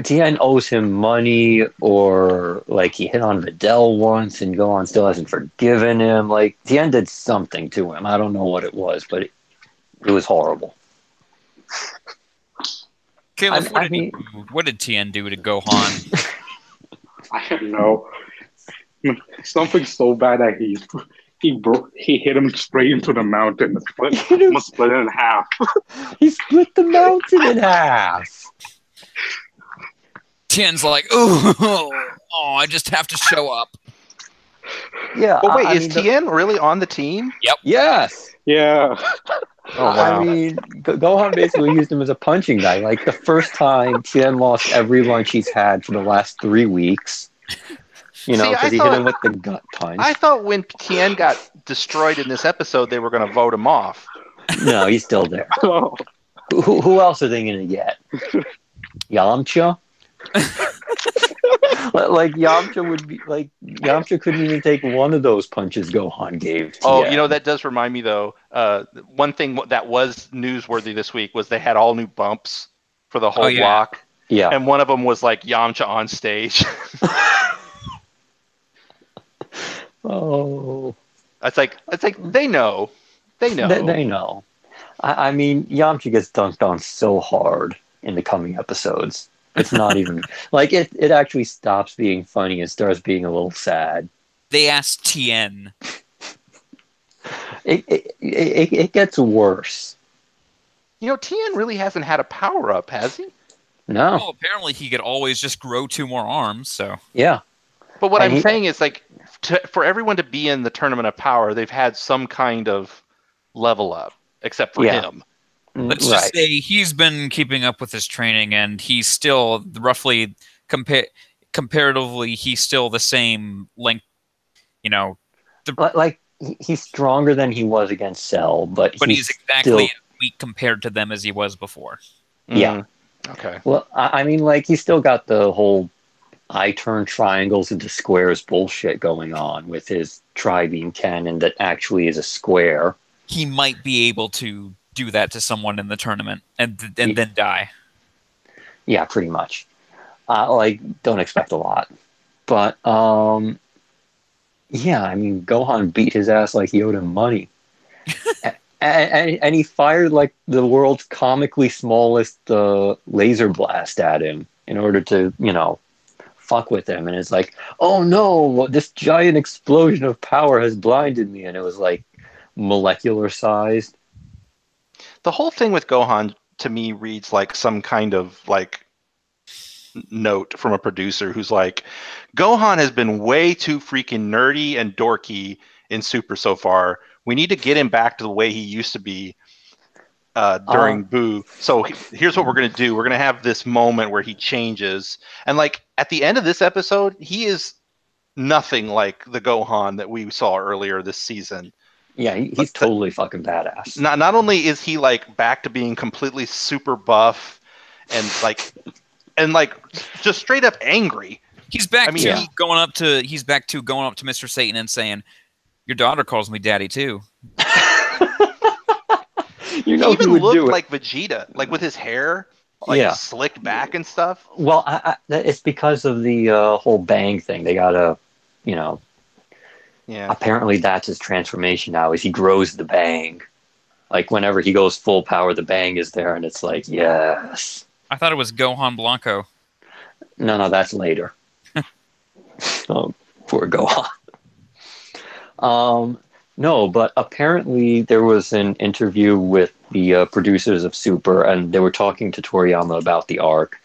Tien owes him money, or like he hit on Videl once, and Gohan still hasn't forgiven him. Like Tien did something to him. I don't know what it was, but it was horrible. Caleb, what did Tien do to Gohan? I don't know. Something so bad that he hit him straight into the mountain. Almost split it in half. He split the mountain in half. Tien's like, oh, I just have to show up. Yeah. But wait, is Tien really on the team? Yep. Yes. Yeah. Oh, wow. I mean, Gohan basically used him as a punching bag. Like the first time, Tien lost every lunch he's had for the last 3 weeks. You know, because he hit him with the gut punch. I thought when Tien got destroyed in this episode, they were going to vote him off. No, he's still there. Oh. Who else are they going to get? Yamcha? Like Yamcha couldn't even take one of those punches Gohan gave. Oh, you know, that does remind me though. One thing that was newsworthy this week was they had all new bumps for the whole block. Yeah, and one of them was like Yamcha on stage. Oh, it's like they know. They know. I mean, Yamcha gets dunked on so hard in the coming episodes. It's not even like it actually stops being funny and starts being a little sad. They asked Tien. It gets worse. You know, Tien really hasn't had a power up, has he? No. Well, apparently he could always just grow 2 more arms. So yeah. But what I'm saying is, like, for everyone to be in the Tournament of Power, they've had some kind of level up, except for him. Let's just say he's been keeping up with his training, and he's still roughly comparatively, he's still the same length. You know, like he's stronger than he was against Cell, but he's exactly as weak compared to them as he was before. Yeah. Okay. Well, I mean, like he's still got the whole I turn triangles into squares bullshit going on with his tri-beam cannon that actually is a square. He might be able to do that to someone in the tournament and then die. Yeah, pretty much. Like, don't expect a lot. But, yeah, I mean, Gohan beat his ass like he owed him money. and he fired, like, the world's comically smallest laser blast at him in order to, you know, fuck with him. And it's like, oh no, this giant explosion of power has blinded me. And it was, like, molecular sized. The whole thing with Gohan to me reads like some kind of like note from a producer who's like, Gohan has been way too freaking nerdy and dorky in Super so far. We need to get him back to the way he used to be during Boo. So here's what we're going to do. We're going to have this moment where he changes. And like at the end of this episode, he is nothing like the Gohan that we saw earlier this season. Yeah, he's totally fucking badass. Not only is he like back to being completely super buff and like just straight up angry. He's back to going up to Mr. Satan and saying, "Your daughter calls me daddy too." You know, he even looked like Vegeta, like with his hair like slicked back and stuff. Well, it's because of the whole bang thing. They gotta, you know. Yeah. Apparently, that's his transformation now. Is he grows the bang. Like whenever he goes full power, the bang is there, and it's like, yes. I thought it was Gohan Blanco. No, that's later. Oh, poor Gohan. No, but apparently there was an interview with the producers of Super, and they were talking to Toriyama about the arc,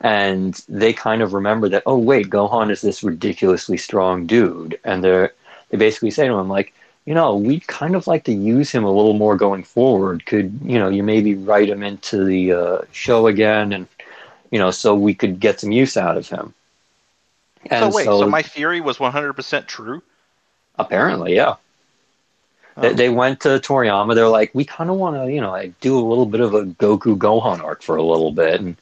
and they kind of remember that, oh wait, Gohan is this ridiculously strong dude, and they basically say to him like, we'd kind of like to use him a little more going forward. Could you maybe write him into the show again, and so we could get some use out of him. And so my theory was 100% true? Apparently, yeah. Oh. They went to Toriyama. They're like, we kind of want to, like, do a little bit of a Goku Gohan arc for a little bit, and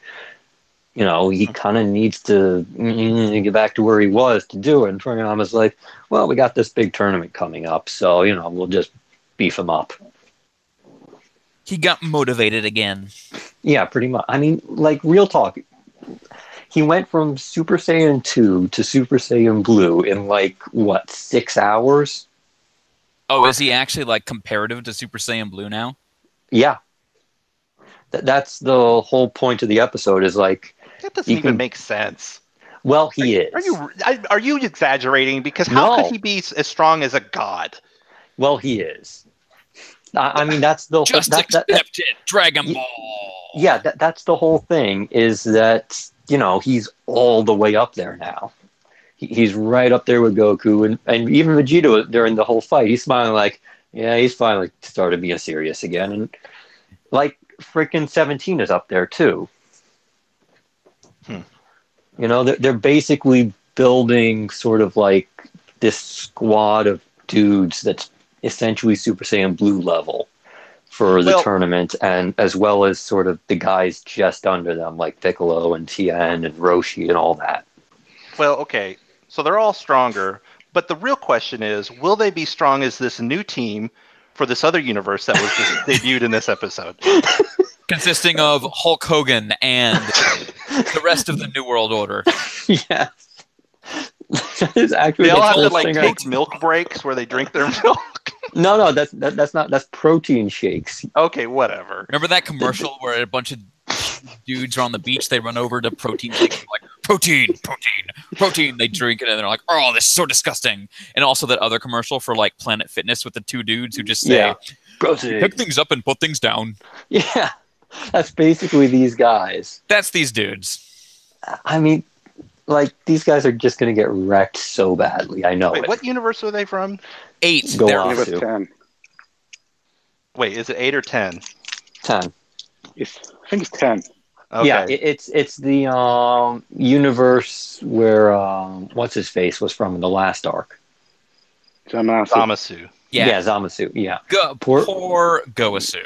he kind of needs to get back to where he was to do it. And Toriyama's like, well, we got this big tournament coming up, so we'll just beef him up. He got motivated again. Yeah, pretty much. I mean, like, real talk. He went from Super Saiyan 2 to Super Saiyan Blue in, like, what, 6 hours? Oh, is he actually, like, comparative to Super Saiyan Blue now? Yeah. That's the whole point of the episode, is, like... That doesn't even make sense. Well, he is. Are you exaggerating? Because how could he be as strong as a god? Well, he is. I mean, that's the... Just accept it, Dragon Ball! Yeah, that's the whole thing, is that... he's all the way up there now. He's right up there with Goku, and even Vegeta during the whole fight, he's smiling like, yeah, he's finally started being serious again. And like, freaking 17 is up there too. They're basically building sort of like this squad of dudes that's essentially Super Saiyan Blue level for the tournament, and as well as sort of the guys just under them, like Piccolo and Tien and Roshi and all that. Well, okay, so they're all stronger, but the real question is, will they be strong as this new team for this other universe that was just debuted in this episode? Consisting of Hulk Hogan and the rest of the New World Order. Yes. Is actually they all have to like take milk breaks where they drink their milk. No, that's not. That's protein shakes. Okay, whatever. Remember that commercial where a bunch of dudes are on the beach? They run over to protein shakes, like protein. They drink it and they're like, "Oh, this is so disgusting." And also that other commercial for like Planet Fitness with the two dudes who just say, "Pick things up and put things down." Yeah, that's basically these guys. That's these dudes. I mean, like, these guys are just going to get wrecked so badly. I know. Wait, what universe are they from? 8. Go on. 10. Wait, is it 8 or 10? 10. I think it's 10. Okay. Yeah, it's the universe where what's his face was from in the last arc. Zamasu. Yeah, Zamasu. Yeah. Poor Goasu.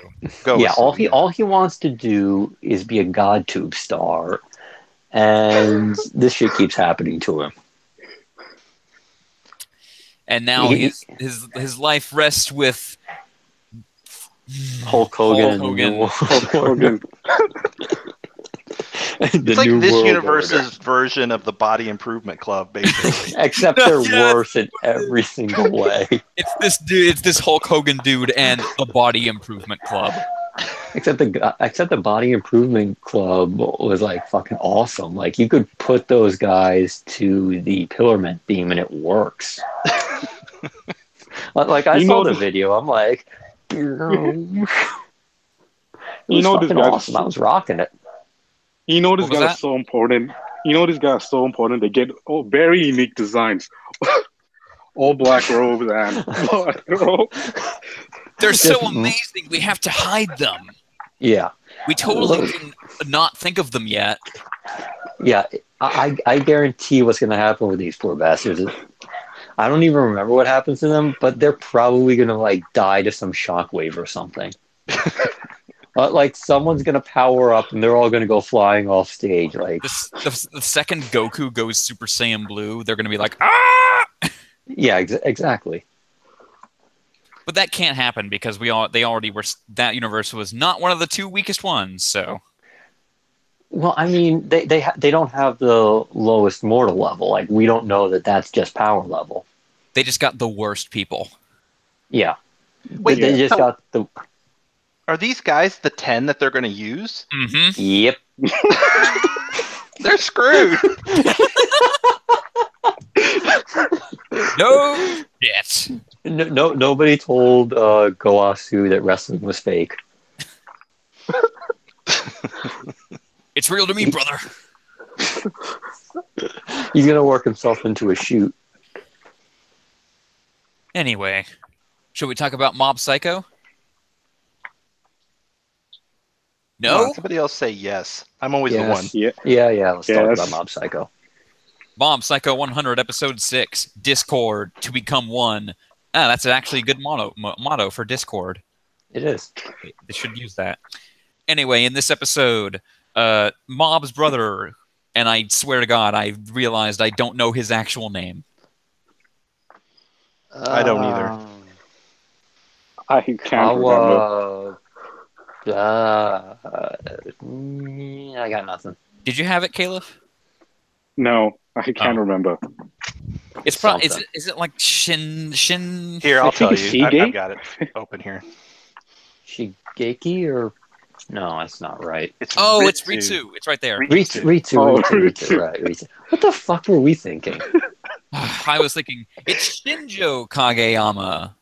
Yeah, all he wants to do is be a God Tube star, and this shit keeps happening to him. And now his life rests with Hulk Hogan. Hulk Hogan. It's like this universe's version of the Body Improvement Club, basically. Except they're worse in every single way. It's this dude. It's this Hulk Hogan dude and the Body Improvement Club. Except the Body Improvement Club was like fucking awesome. Like, you could put those guys to the Pillarment beam and it works. Like, I saw the video. I'm like, it was fucking awesome. I was rocking it. This guy is so important. This guy is so important. They get very unique designs. All black robes and black robes. They're so amazing. We have to hide them. Yeah. We totally didn't not think of them yet. Yeah, I guarantee what's going to happen with these poor bastards. I don't even remember what happens to them, but they're probably going to like die to some shockwave or something. Like, someone's going to power up and they're all going to go flying off stage. Like, the second Goku goes Super Saiyan Blue, they're going to be like, ah! Yeah, exactly. But that can't happen because they already were. That universe was not one of the 2 weakest ones. So, well, I mean, they don't have the lowest mortal level. Like, we don't know that that's just power level. They just got the worst people. Yeah. Wait, they just got the. Are these guys the 10 that they're going to use? Mm-hmm. Yep. They're screwed. No shit. Nobody told Goasu that wrestling was fake. It's real to me, brother. He's gonna work himself into a shoot. Anyway, should we talk about Mob Psycho? Come No? on, somebody else say yes. I'm always the one. Yeah. Let's talk Yes. about Mob Psycho. Mob Psycho 100, Episode 6, Discord, to become one. Ah, that's actually a good motto for Discord. It is. They should use that. Anyway, in this episode, Mob's brother, and I swear to God, I realized I don't know his actual name. I don't either. I can't remember. I got nothing. Did you have it, Caleb? No, I can't remember. It's probably Something. is it like Shin? Here, I'll I tell think you. it's Shige. I've got it open here. Shigeki or no, that's not right. It's It's Ritsu. It's right there. Ritsu. Oh, Ritsu. Right, Ritsu. What the fuck were we thinking? I was thinking it's Shinjo Kageyama.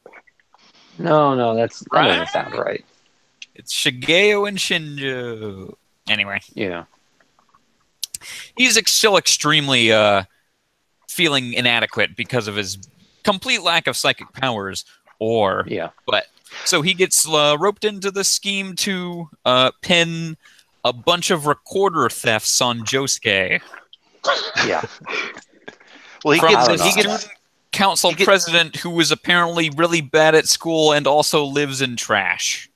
No, that Right. doesn't sound right. It's Shigeo and Shinjo. Anyway, Yeah. he's still extremely feeling inadequate because of his complete lack of psychic powers. But so he gets roped into the scheme to pin a bunch of recorder thefts on Josuke. Yeah. Well, he From gets the know. student council president who was apparently really bad at school and also lives in trash.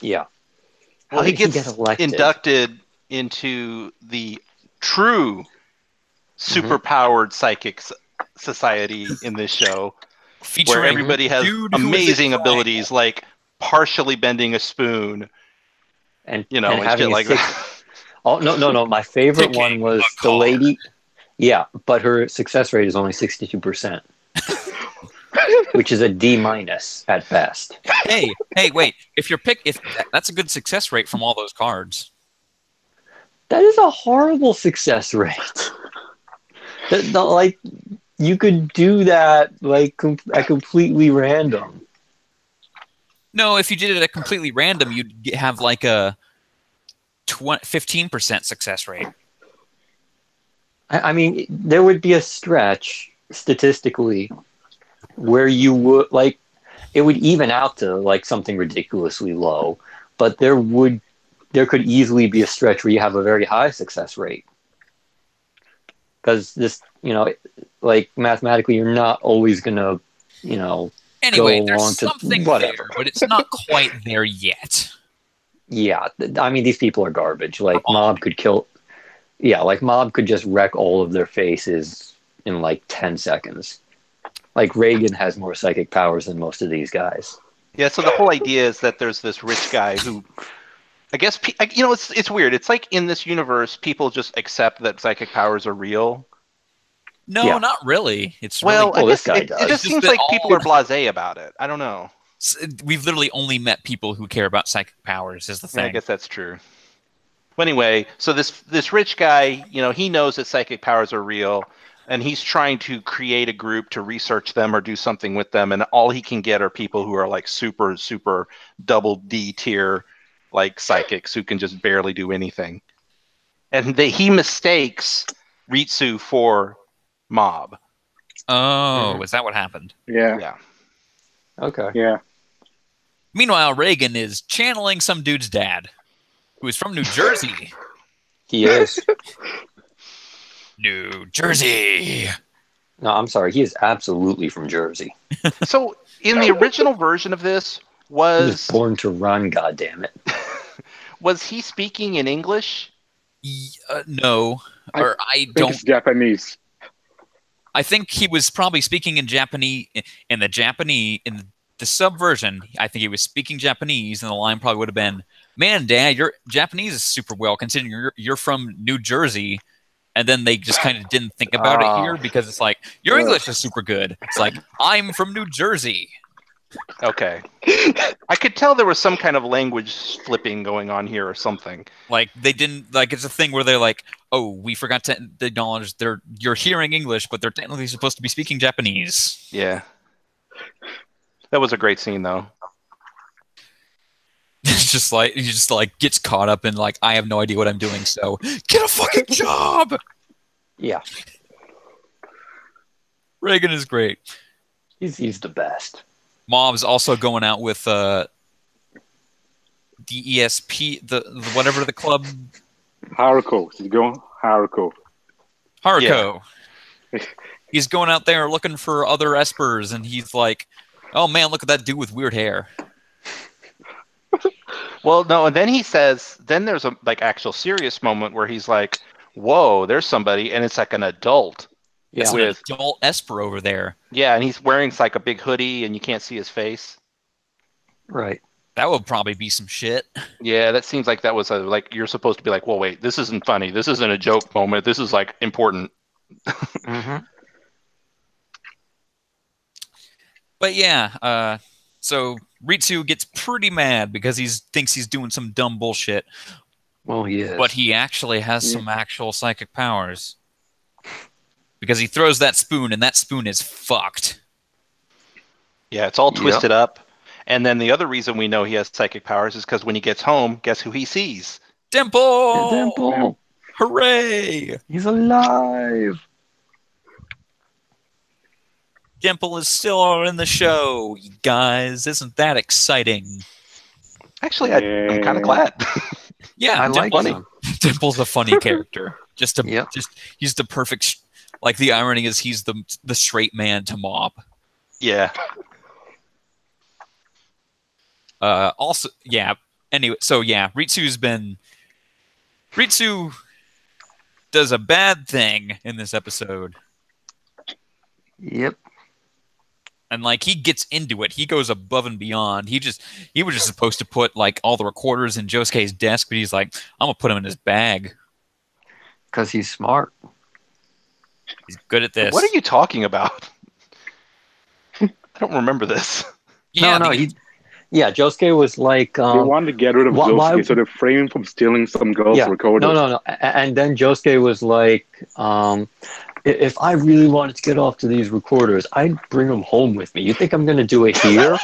Yeah. well, How he did he gets get elected? inducted into the true superpowered psychic society in this show, Featuring where everybody has dude who is a amazing triangle. abilities, like partially bending a spoon, and and having shit a like six. that. Oh no! My favorite Picking one was a the card. lady. Yeah, but her success rate is only 62%, which is a D- at best. hey, wait! If that's a good success rate from all those cards. That is a horrible success rate. Like you could do that like at completely random. No, if you did it at completely random, you'd have like a 15% success rate. I mean, there would be a stretch statistically where you would like it would even out to like something ridiculously low, but there could easily be a stretch where you have a very high success rate because this, like mathematically, you're not always gonna, Anyway, go there's on to something whatever. there, but it's not quite there yet. Yeah, I mean, these people are garbage. Like Mob could kill. Yeah, like Mob could just wreck all of their faces in like 10 seconds. Like Reagan has more psychic powers than most of these guys. Yeah, so the whole idea is that there's this rich guy who, I guess, it's weird. It's like in this universe, people just accept that psychic powers are real. No, Yeah. not really. It's Well, really, I this guess guy it does. just It's just seems that like all- people are blasé about it. I don't know. we've literally only met people who care about psychic powers. Is the Yeah, I thing. guess that's true. Well, anyway, so this rich guy, he knows that psychic powers are real, and he's trying to create a group to research them or do something with them, and all he can get are people who are like super, super double D tier, like psychics who can just barely do anything. And he mistakes Ritsu for Mob. Oh, is that what happened? Yeah. Yeah. Okay. Yeah. Meanwhile, Reagan is channeling some dude's dad, who is from New Jersey. He is. New Jersey. No, I'm sorry. He is absolutely from Jersey. So in the original version of this, He was was born to run. God damn it. was he speaking in English? No, I or I think don't. it's Japanese. I think he was probably speaking in Japanese. In the subversion, I think he was speaking Japanese, and the line probably would have been, "Man, Dad, your Japanese is super well considering you're from New Jersey." And then they just kind of didn't think about it here because it's like your English is super good. It's like I'm from New Jersey. Okay. I could tell there was some kind of language flipping going on here or something. Like they didn't like it's a thing where they're like, oh, we forgot to acknowledge you're hearing English, but they're technically supposed to be speaking Japanese. Yeah. That was a great scene though. It's just like he just like gets caught up in like I have no idea what I'm doing, so get a fucking job. Yeah, Reagan is great. he's the best. Mob's also going out with the ESP, the whatever the club. Haruko. She's going Haruko. Haruko. Yeah. He's going out there looking for other espers, and he's like, "Oh man, look at that dude with weird hair." Well, no, and then he says, then there's a like actual serious moment where he's like, "Whoa, there's somebody," and it's like an adult. Yeah, with an adult esper over there. Yeah, and he's wearing like a big hoodie, and you can't see his face. Right. That would probably be some shit. Yeah, that seems like that was a like you're supposed to be like, well, wait, this isn't funny. This isn't a joke moment. This is like important. Mm-hmm. But yeah, so Ritsu gets pretty mad because he thinks he's doing some dumb bullshit. Well, he is. But he actually has some actual psychic powers. Because he throws that spoon, and that spoon is fucked. Yeah, it's all twisted up. And then the other reason we know he has psychic powers is because when he gets home, guess who he sees? Dimple! Yeah, Dimple! Hooray! He's alive! Dimple is still in the show, you guys. Isn't that exciting? Actually, I'm kind of glad. Yeah, I like him. Dimple's a funny character. Just he's the perfect. Like the irony is, he's the straight man to Mob. Yeah. Also, yeah. Anyway, so yeah, Ritsu does a bad thing in this episode. Yep. And like he gets into it, he goes above and beyond. He was just supposed to put like all the recorders in Josuke's desk, but he's like, I'm gonna put them in his bag because he's smart. He's good at this. What are you talking about? I don't remember this. Yeah, Josuke was like they wanted to get rid of Josuke, so they framed him from stealing some girl's recorders. No. And then Josuke was like, if I really wanted to get off to these recorders, I'd bring them home with me. You think I'm going to do it here?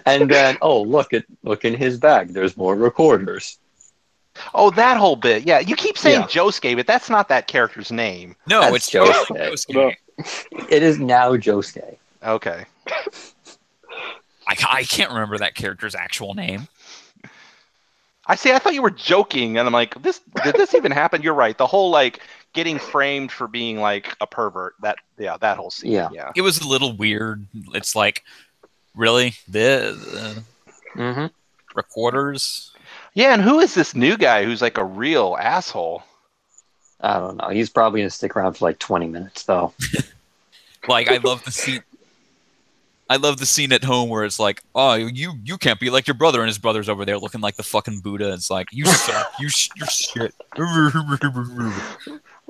And then, look in his bag. There's more recorders. Oh, that whole bit. Yeah, you keep saying Josuke, but that's not that character's name. No, it's Josuke. No. It is now Josuke. Okay. I can't remember that character's actual name. I thought you were joking, and I'm like, did this even happen? You're right. The whole like getting framed for being like a pervert. That whole scene. Yeah. It was a little weird. It's like, really? The recorders? Yeah, and who is this new guy who's like a real asshole? I don't know. He's probably gonna stick around for like 20 minutes though. Like I love the scene. I love the scene at home where it's like, oh, you can't be like your brother, and his brother's over there looking like the fucking Buddha. It's like, you suck, you're shit.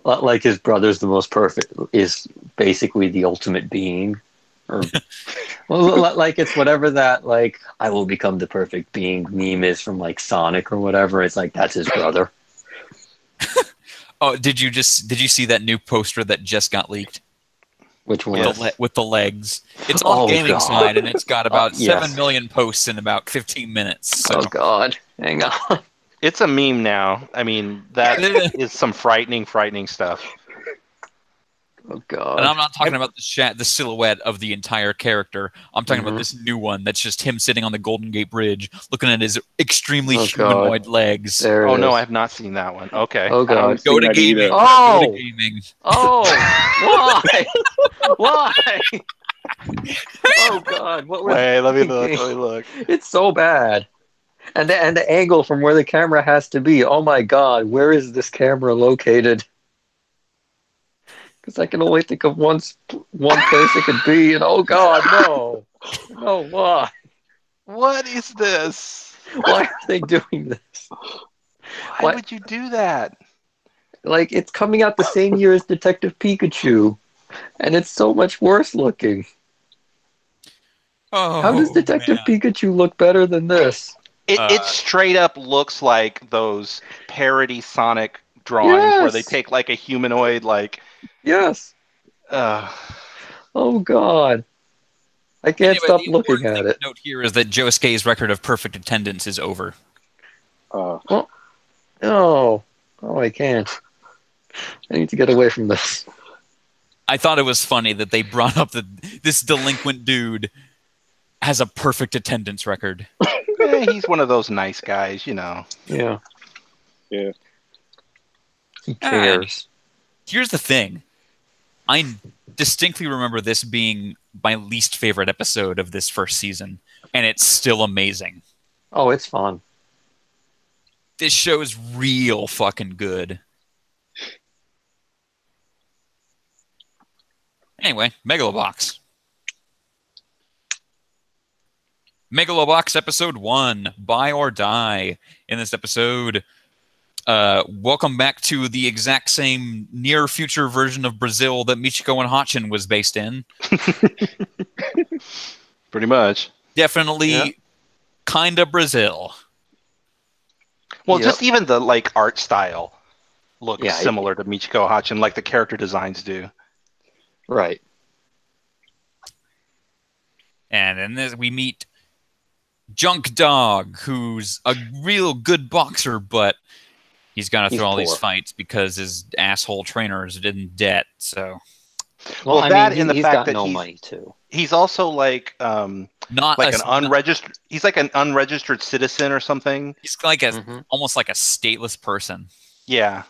Like his brother's the most perfect, is basically the ultimate being. Or, well, like it's whatever that, like, I will become the perfect being meme is from like Sonic or whatever. It's like, that's his brother. Oh, did you see that new poster that just got leaked? Which one? With the legs. It's on Gaming Side, and it's got about 7 million posts in about 15 minutes. So. Oh, God. Hang on. It's a meme now. I mean, that is some frightening stuff. Oh, God. And I'm not talking about the silhouette of the entire character. I'm talking about this new one that's just him sitting on the Golden Gate Bridge looking at his extremely humanoid legs. Oh, no, I have not seen that one. Okay. Oh, God. Go to gaming. Oh! Go to gaming. Oh! Why? Why? Oh, God. What was let me look. It's so bad. And the angle from where the camera has to be. Oh, my God. Where is this camera located? Because I can only think of one place it could be, and oh God, no. No, why? What is this? Why are they doing this? Why would you do that? Like, it's coming out the same year as Detective Pikachu, and it's so much worse looking. Oh, How does Detective man. Pikachu look better than this? It straight up looks like those parody Sonic drawings where they Yes. take like a humanoid, like. Yes. Uh, Oh God. I can't Anyway, stop the looking important at thing it. to note here is that Josuke's record of perfect attendance is over. Well, no. Oh, I can't. I need to get away from this. I thought it was funny that they brought up that this delinquent dude has a perfect attendance record. he's one of those nice guys, you know. Yeah. Yeah. Who And cares? here's the thing. I distinctly remember this being my least favorite episode of this first season, and it's still amazing. Oh, it's fun. This show is real fucking good. Anyway, Megalobox. Megalobox episode 1, Buy or Die. In this episode, welcome back to the exact same near future version of Brazil that Michiko and Hachin was based in. Pretty much. Definitely kinda Brazil. Well, Yep. just even the like art style looks Yeah, similar to Michiko Hachin, like the character designs do. Right. And in this, we meet Junk Dog, who's a real good boxer, but he's got to He's throw all these poor. fights because his asshole trainer is in debt. So Well, Well, I that mean, and the he's fact got that no money too. he's also like not like a, an unregistered. He's like an unregistered citizen or something. he's like a Mm-hmm. almost like a stateless person. Yeah.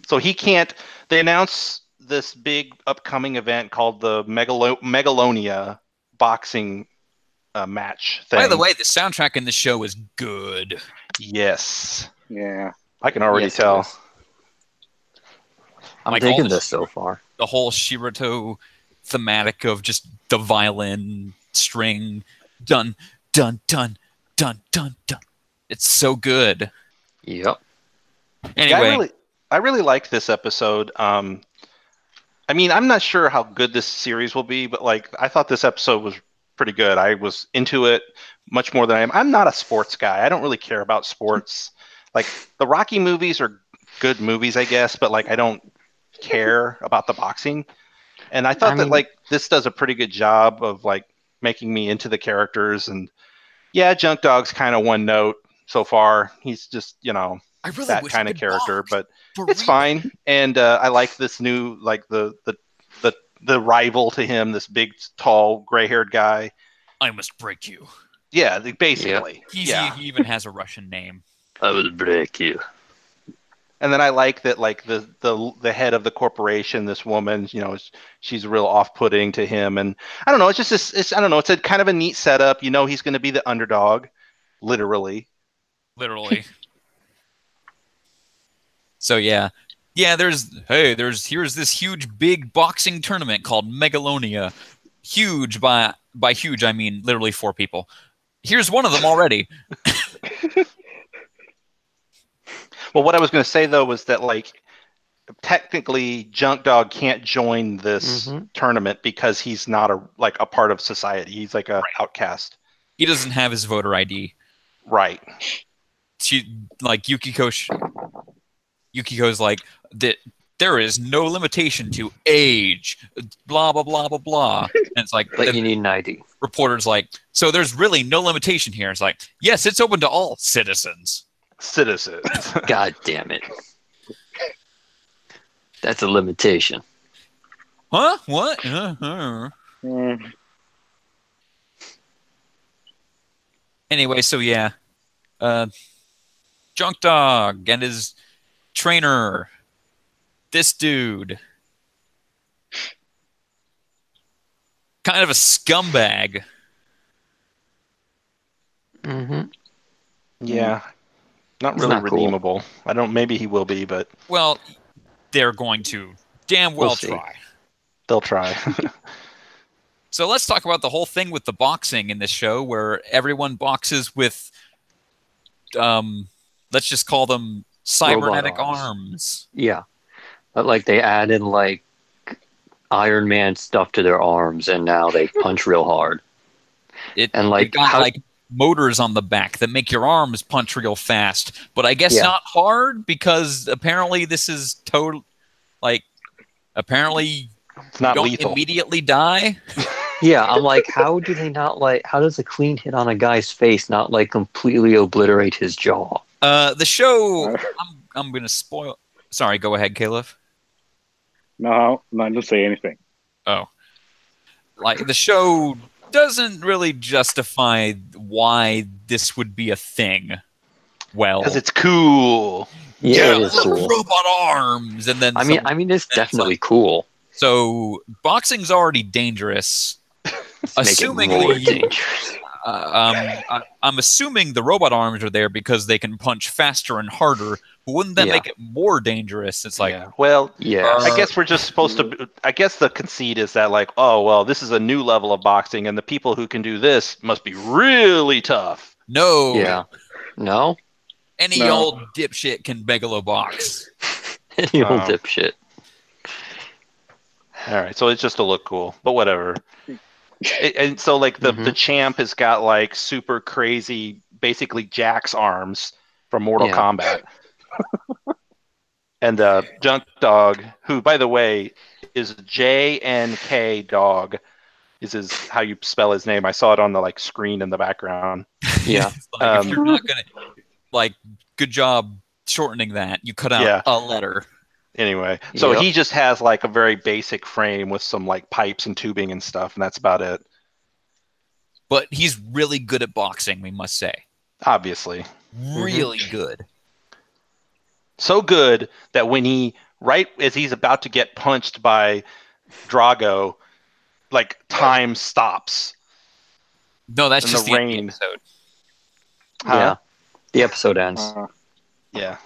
So he can't. They announce this big upcoming event called the Megalonia boxing match thing. By the way, the soundtrack in the show is good. Yes, Yeah. I can already Yes, it tell. is. I'm Like all digging the this so far. The whole Shirato thematic of just the violin string, dun dun dun dun dun dun. It's so good. Yep. Yeah, Anyway, I really liked this episode. I mean, I'm not sure how good this series will be, but like, I thought this episode was pretty good. I was into it much more than I am. I'm not a sports guy. I don't really care about sports. Like the Rocky movies are good movies, I guess, but like I don't care about the boxing. And I thought that like this does a pretty good job of like making me into the characters. And yeah, Junk Dog's kind of one note so far. He's just, you know, I really that wish kind I of could character, box, but for it's real. fine. And I like this new like the rival to him, this big tall gray-haired guy. I must break you. Yeah, basically. He even has a Russian name. I will break you. And then I like that like the head of the corporation, this woman, you know, she's real off-putting to him. And I don't know, it's just this I don't know, it's a kind of a neat setup. You know, he's going to be the underdog, literally. Literally. So here's this huge big boxing tournament called Megalonia. Huge by huge I mean literally 4 people. Here's one of them already. Well, what I was going to say though was that like technically Junk Dog can't join this tournament because he's not a part of society. He's like a outcast. He doesn't have his voter ID. Right. Yukiko's like that. There is no limitation to age. Blah blah blah blah blah. And it's like, But you need an ID. Reporter's like, so there's really no limitation here. It's like, yes, it's open to all citizens. God damn it. That's a limitation. Huh? What? Anyway, so yeah. Junk Dog and his trainer, this dude. Kind of a scumbag. Mm-hmm. Yeah. Not He's really not cool. redeemable. I don't. Maybe he will be, but Well, they're going to damn well try. They'll try. So let's talk about the whole thing with the boxing in this show, where everyone boxes with, let's just call them cybernetic arms. Yeah, but like they added like Iron Man stuff to their arms, and now they punch real hard. It And got like motors on the back that make your arms punch real fast, but I guess not hard because apparently this is apparently it's not don't lethal. immediately die. Yeah, I'm like, how do they not how does a clean hit on a guy's face not completely obliterate his jaw? The show, I'm gonna spoil. Sorry, go ahead, Caleb. No, not to say anything. Oh, the show doesn't really justify why this would be a thing. Well, because it's cool. Yeah, it is cool. Robot arms, and then I mean, it's definitely cool. So boxing's already dangerous. Assumingly, I'm assuming the robot arms are there because they can punch faster and harder. But wouldn't that make it more dangerous? It's like, I guess we're just supposed to. I guess the conceit is that this is a new level of boxing, and the people who can do this must be really tough. No. Yeah. No. Any old dipshit can megalobox. Any old dipshit. All right, so it's just to look cool, but whatever. And so the champ has got super crazy, basically Jack's arms from Mortal Kombat. And Junk Dog, who by the way is JNK Dog, is how you spell his name. I saw it on the screen in the background. Yeah. If you're not gonna good job shortening that. You cut out a letter. Anyway, so he just has a very basic frame with some pipes and tubing and stuff, and that's about it. But he's really good at boxing, we must say. Obviously. Really good. So good that when right as he's about to get punched by Drago, time stops. No, that's just the episode. Huh? Yeah. The episode ends. Yeah.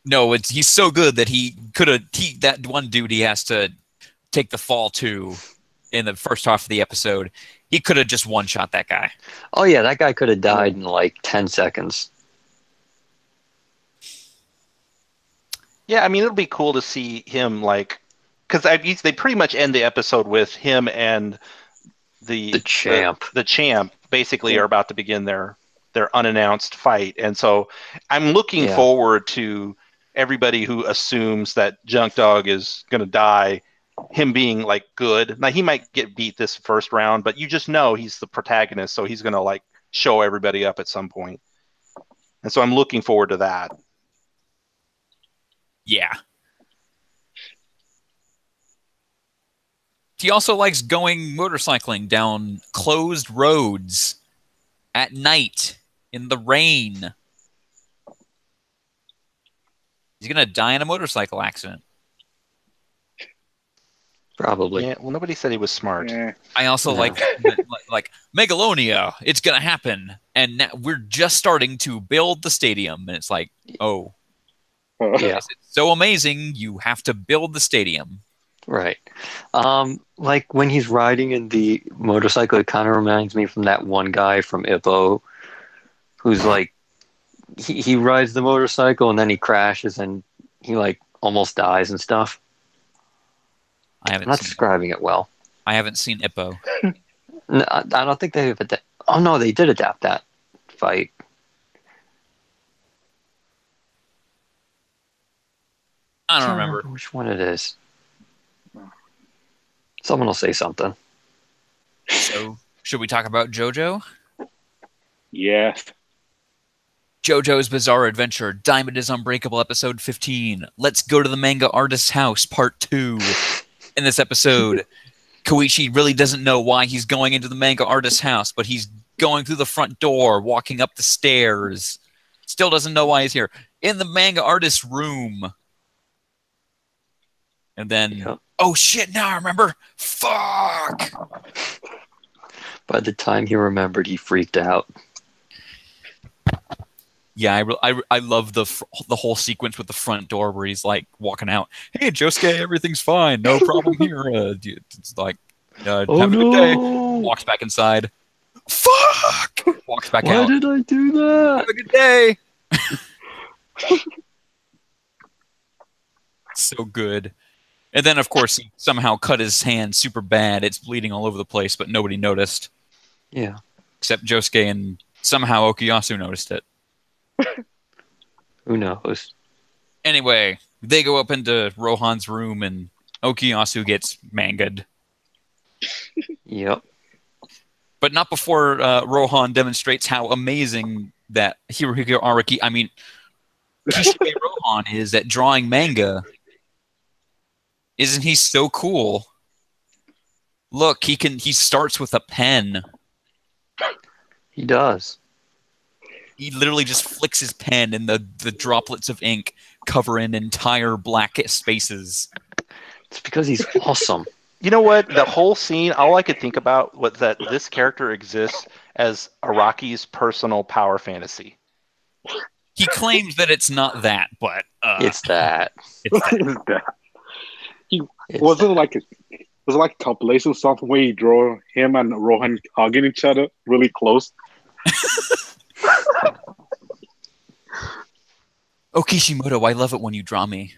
No, he's so good that that one dude he has to take the fall to in the first half of the episode. He could have just one-shot that guy. Oh yeah, that guy could have died in 10 seconds. Yeah, I mean it'll be cool to see him because they pretty much end the episode with him and the champ. The champ basically are about to begin their unannounced fight, and so I'm looking forward to everybody who assumes that Junk Dog is going to die, him being good. Now he might get beat this first round, but you just know he's the protagonist, so he's going to show everybody up at some point. And so I'm looking forward to that. Yeah. He also likes going motorcycling down closed roads at night in the rain. He's going to die in a motorcycle accident. Probably. Yeah, well, nobody said he was smart. Yeah. I also like Megalonia. It's going to happen. And now we're just starting to build the stadium. And it's like, oh. Yeah. It's so amazing. You have to build the stadium. Right. When he's riding in the motorcycle, it kind of reminds me from that one guy from Ippo who's he rides the motorcycle and then he crashes and he almost dies and stuff. I'm not describing it well. I haven't seen Ippo. No, I don't think they have oh no, they did adapt that fight. I don't remember which one it is. Someone will say something. So, should we talk about JoJo? Yes. JoJo's Bizarre Adventure, Diamond is Unbreakable, episode 15. Let's go to the manga artist's house, part 2. In this episode, Koichi really doesn't know why he's going into the manga artist's house, but he's going through the front door, walking up the stairs. Still doesn't know why he's here. In the manga artist's room. And then, oh shit, now I remember. Fuck! By the time he remembered, he freaked out. Yeah, I love the whole sequence with the front door where he's walking out. Hey, Josuke, everything's fine. No problem here. It's have a good day. Walks back inside. Fuck! Walks back out. Why did I do that? Have a good day. So good. And then, of course, he somehow cut his hand super bad. It's bleeding all over the place, but nobody noticed. Yeah. Except Josuke, and somehow Okuyasu noticed it. Who knows? Anyway, they go up into Rohan's room, and Okuyasu gets manga'd. Yep. But not before Rohan demonstrates how amazing that Hirohiko Araki, I mean, Kishibe Rohan is at drawing manga. Isn't he so cool? Look, he starts with a pen. He does. He literally just flicks his pen and the droplets of ink cover in entire black spaces. It's because he's awesome. You know what? The whole scene, all I could think about was that this character exists as Araki's personal power fantasy. He claims that it's not that, but it's that. It's that. It's that. Was it like a compilation something where he drew him and Rohan hugging each other really close? Oh, Kishimoto, I love it when you draw me.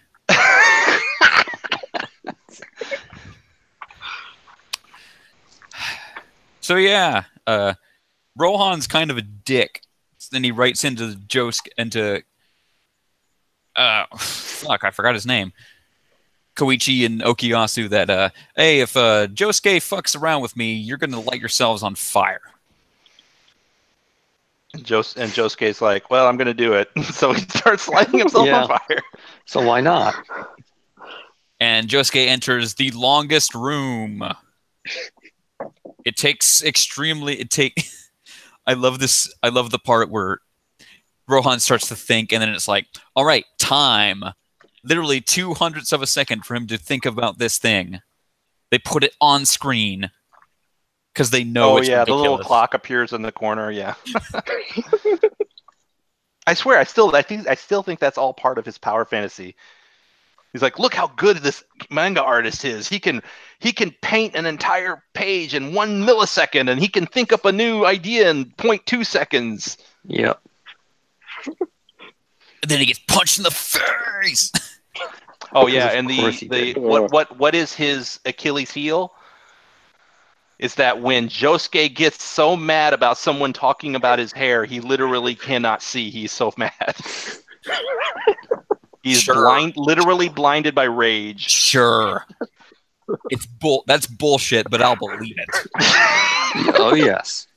So yeah, Rohan's kind of a dick. Then he writes into fuck, I forgot his name. Koichi and Okuyasu that, hey, if Josuke fucks around with me, you're gonna light yourselves on fire. And Josuke's like, well, I'm gonna do it. So he starts lighting himself on fire. So why not? And Josuke enters the longest room. It takes I love this. I love the part where Rohan starts to think, and then it's like, all right, time. Literally 0.02 of a second for him to think about this thing. They put it on screen because they know it's ridiculous. The little clock appears in the corner. Yeah. I swear, I still think that's all part of his power fantasy. He's like, look how good this manga artist is. He can paint an entire page in 1 millisecond, and he can think up a new idea in 0.2 seconds. Yep. And then he gets punched in the face. Oh yeah, and what is his Achilles heel? Is that when Josuke gets so mad about someone talking about his hair, he literally cannot see. He's so mad. He's literally blinded by rage. Sure. That's bullshit, but I'll believe it. Oh yes.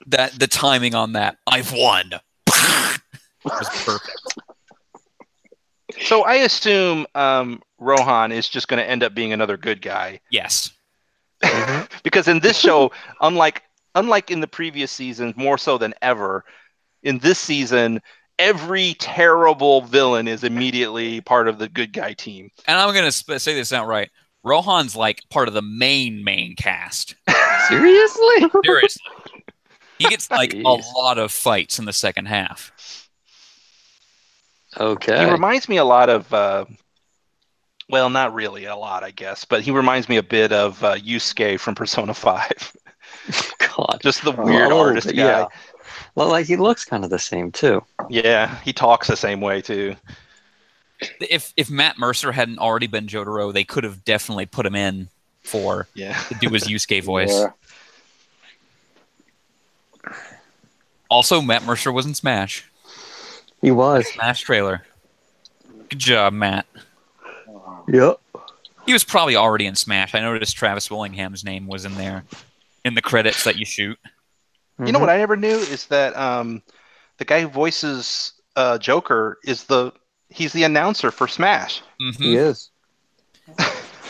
The timing on that, I've won. Was perfect. So I assume Rohan is just going to end up being another good guy. Yes. Because in this show, unlike in the previous seasons, more so than ever, in this season, every terrible villain is immediately part of the good guy team. And I'm going to say this outright. Rohan's like part of the main cast. Seriously? Seriously. He gets like a lot of fights in the second half. Okay. He reminds me a lot of, well, not really a lot, I guess, but he reminds me a bit of Yusuke from Persona 5. God. Just the weird artist guy. Yeah. Well, like he looks kind of the same too. Yeah, he talks the same way too. If Matt Mercer hadn't already been Jotaro, they could have definitely put him in to do his Yusuke voice. Yeah. Also, Matt Mercer was in Smash. He was. Smash trailer. Good job, Matt. Yep. He was probably already in Smash. I noticed Travis Willingham's name was in there in the credits that you shoot. You know what I never knew is that the guy who voices Joker he's the announcer for Smash. Mm-hmm. He is.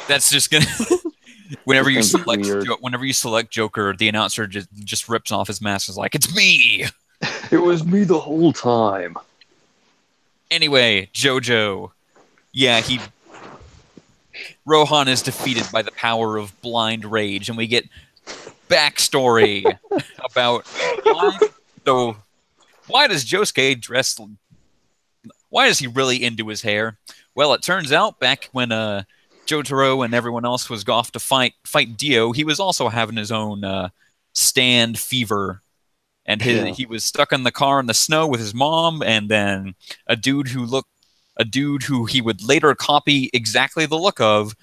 That's just gonna. Whenever you select Joker, the announcer just rips off his mask. Is like, it's me. It was me the whole time. Anyway, JoJo. Yeah, Rohan is defeated by the power of blind rage, and we get backstory about why does Josuke dress? Why is he really into his hair? Well, it turns out back when Jotaro and everyone else was off to fight Dio, he was also having his own stand fever. And he was stuck in the car in the snow with his mom, and then a dude who looked a dude who he would later copy exactly the look of.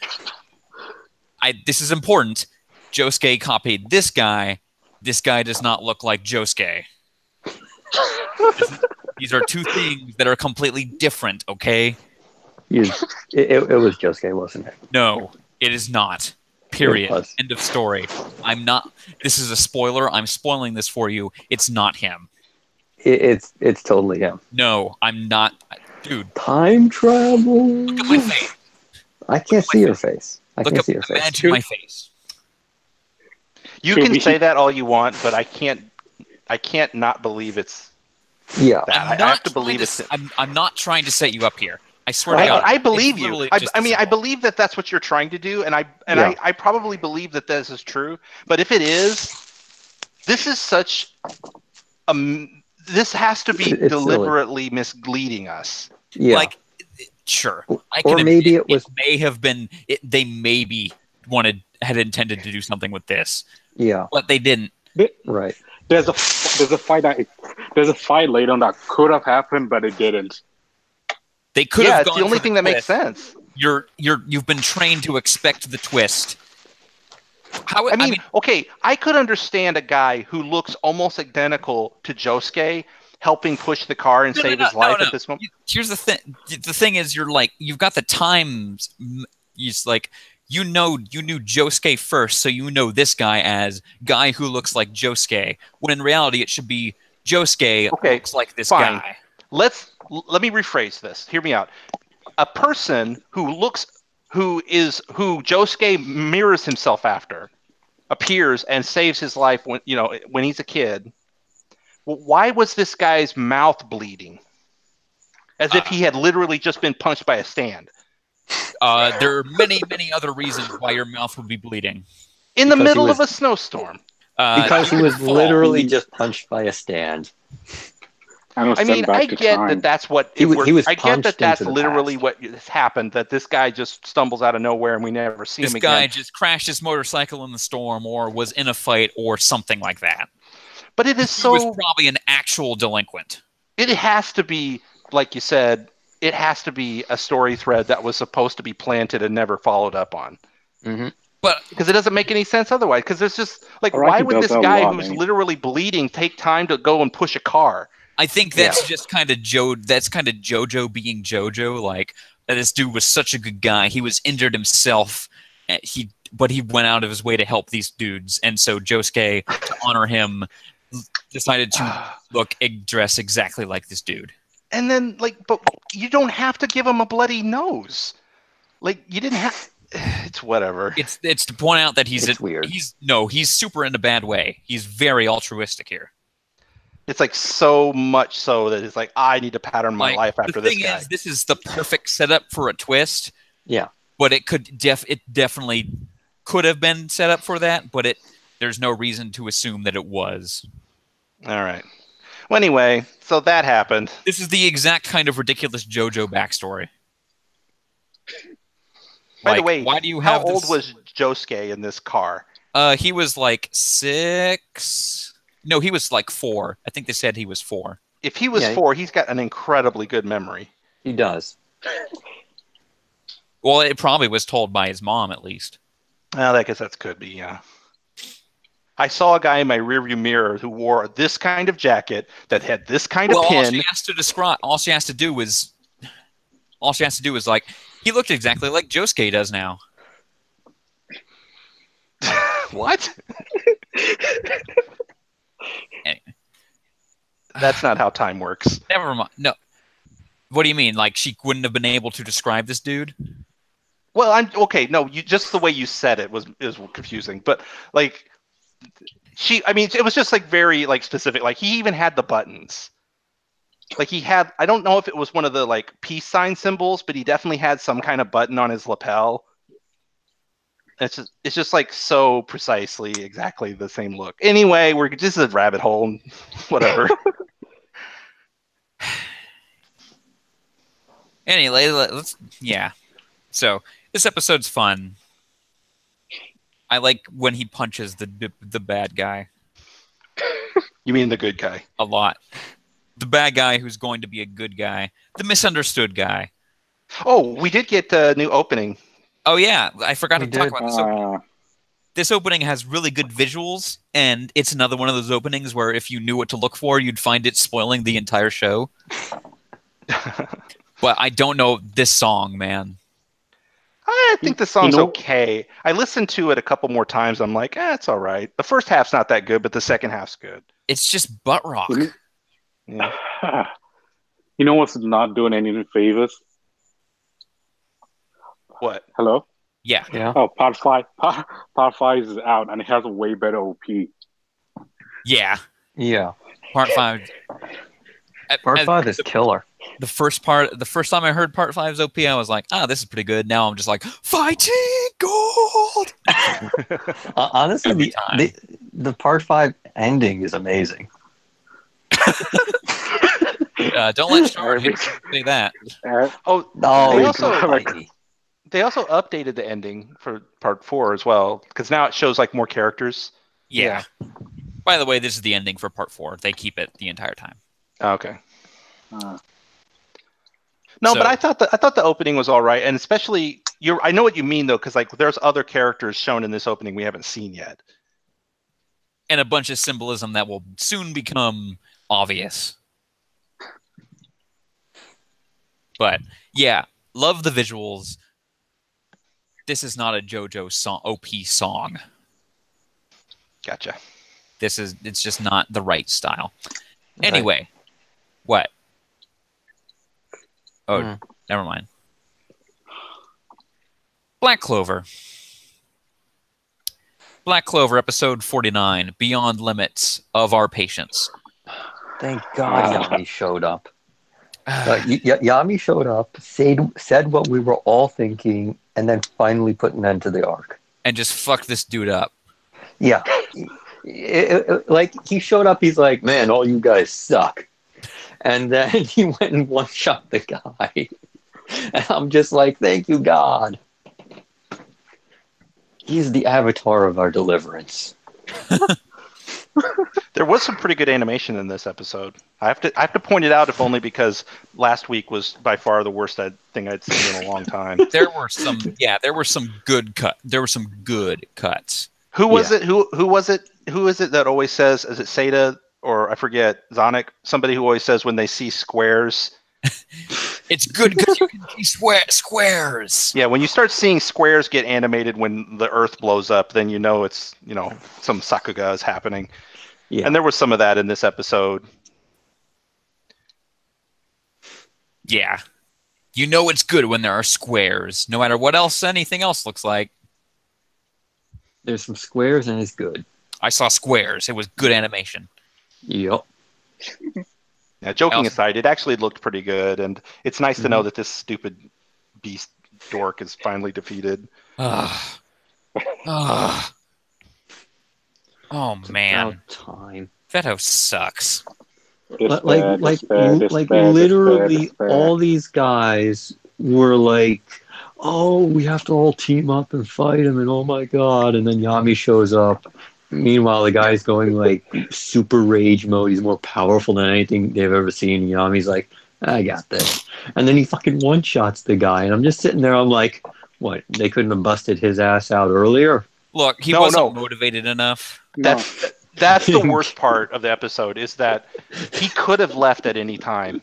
This is important. Josuke copied this guy. This guy does not look like Josuke. These are two things that are completely different, okay? It was Josuke, wasn't it? No, it is not. Period. It was. End of story. I'm not. This is a spoiler. I'm spoiling this for you. It's not him. It's totally him. No, I'm not. Dude, Time travel. look at my face. I can't see your face. I can't see your face. Imagine my face. You can say that all you want, but I can't not believe it's Yeah. that. I have to believe it's. I'm not trying to set you up here. I swear to I, God. I believe it's you. literally I just mean, I simple. believe that that's what you're trying to do, and Yeah. I probably believe that this is true. But if it is, this is such. This has to be It's deliberately misleading us. Yeah. Like, sure. I can Or maybe admit it was. may have been. They maybe had intended to do something with this, Yeah. but they didn't. Right. There's a fight later on that could have happened, but it didn't. They could Yeah, have it's gone the only for thing that makes twist. sense. You've been trained to expect the twist. I mean, okay, I could understand a guy who looks almost identical to Josuke helping push the car and save his life at this moment. Here's the thing. The thing is, you've got the times. You knew Josuke first, so you know this guy as guy who looks like Josuke. When in reality, it should be Josuke looks like this fine. guy. Let me rephrase this. Hear me out. A person who Josuke mirrors himself after appears and saves his life when he's a kid. Well, why was this guy's mouth bleeding? As if he had literally just been punched by a stand. There are many other reasons why your mouth would be bleeding. In the middle of a snowstorm. Because he was literally just punched by a stand. I mean, I get that that's what he was. I get that that's literally past. what has happened. That this guy just stumbles out of nowhere and we never see him again. This guy just crashed his motorcycle in the storm, or was in a fight, or something like that. But it is He was probably an actual delinquent. It has to be, like you said, it has to be a story thread that was supposed to be planted and never followed up on. Mm-hmm. But because it doesn't make any sense otherwise. Because there's just like, why would this guy who's literally bleeding take time to go and push a car? I think that's just kind of That's kind of JoJo being JoJo. Like, that this dude was such a good guy. He was injured himself. But he went out of his way to help these dudes, and so Josuke, to honor him, decided to dress exactly like this dude. And then, but you don't have to give him a bloody nose. Like, you didn't have. It's whatever. It's to point out that he's weird. He's super in a bad way. He's very altruistic here. It's like so much so that it's like, I need to pattern my life after this guy. The thing is, this is the perfect setup for a twist. Yeah. But it definitely could have been set up for that, but there's no reason to assume that it was. All right. Well, anyway, so that happened. This is the exact kind of ridiculous JoJo backstory. By the way, why do you have how old was Josuke in this car? He was like 6. No, he was like 4. I think they said he was 4. If he was 4, he's got an incredibly good memory. He does. Well, it probably was told by his mom, at least. Well, I guess that could be, yeah. I saw a guy in my rearview mirror who wore this kind of jacket that had this kind of pin. All she has to do is like, he looked exactly like Josuke does now. What? Anyway. That's not how time works. Never mind. No. What do you mean? Like, she wouldn't have been able to describe this dude? Well, I'm okay. No, just the way you said it is confusing. But like, it was just like very like specific. Like, he even had the buttons. Like, he had. I don't know if it was one of the like peace sign symbols, but he definitely had some kind of button on his lapel. It's just like so precisely exactly the same look. Anyway, this is a rabbit hole. Whatever. Anyway, So this episode's fun. I like when he punches the bad guy. You mean the good guy? A lot. The bad guy who's going to be a good guy. The misunderstood guy. Oh, we did get a new opening. Oh yeah, I forgot We to talk did. about this opening. This opening has really good visuals, and it's another one of those openings where if you knew what to look for, you'd find it spoiling the entire show. But I don't know this song, man. I think the song's okay. I listened to it a couple more times. I'm like, it's all right. The first half's not that good, but the second half's good. It's just butt rock. Yeah. You know what's not doing any favors? What? Hello? Yeah. Oh, part 5. Part 5 is out, and it has a way better OP. Yeah. Yeah. Part 5. Part 5 is killer. The first time I heard Part 5's OP, I was like, this is pretty good. Now I'm just like, fighting gold! Honestly, the Part 5 ending is amazing. Don't let Shard say that. Oh, no! They also updated the ending for Part 4 as well, because now it shows like more characters. Yeah. By the way, this is the ending for Part 4. They keep it the entire time. Okay. No, but I thought the opening was all right, and especially I know what you mean though, because like there's other characters shown in this opening we haven't seen yet, and a bunch of symbolism that will soon become obvious. But yeah, love the visuals. This is not a JoJo song, OP song. Gotcha. It's just not the right style. Anyway, what? Oh, never mind. Black Clover. Black Clover, episode 49, Beyond Limits of Our Patience. Thank God Yami showed up. Yami showed up, said what we were all thinking, and then finally put an end to the arc. And just fucked this dude up. Yeah. Like, he showed up, he's like, man, all you guys suck. And then he went and one-shot the guy. And I'm just like, thank you, God. He's the avatar of our deliverance. There was some pretty good animation in this episode. I have to point it out, if only because last week was by far the worst thing I'd seen in a long time. There were some good cuts. Who was it? Who was it? Who is it that always says? Is it Seda or I forget? Zonic? Somebody who always says when they see squares. It's good because you can see squares. Yeah, when you start seeing squares get animated when the Earth blows up, then you know it's some Sakuga is happening. Yeah. And there was some of that in this episode. Yeah. You know it's good when there are squares, no matter what else anything else looks like. There's some squares and it's good. I saw squares. It was good animation. Yep. Yeah, joking aside, it actually looked pretty good, and it's nice to know that this stupid beast dork is finally defeated. Oh man, time. Veto sucks. Literally, all these guys were like, "Oh, we have to all team up and fight him," and oh my god! And then Yami shows up. Meanwhile, the guy's going like super rage mode. He's more powerful than anything they've ever seen. Yami's like, I got this. And then he fucking one-shots the guy. And I'm just sitting there. I'm like, what? They couldn't have busted his ass out earlier? Look, he wasn't motivated enough. That's the worst part of the episode is that he could have left at any time.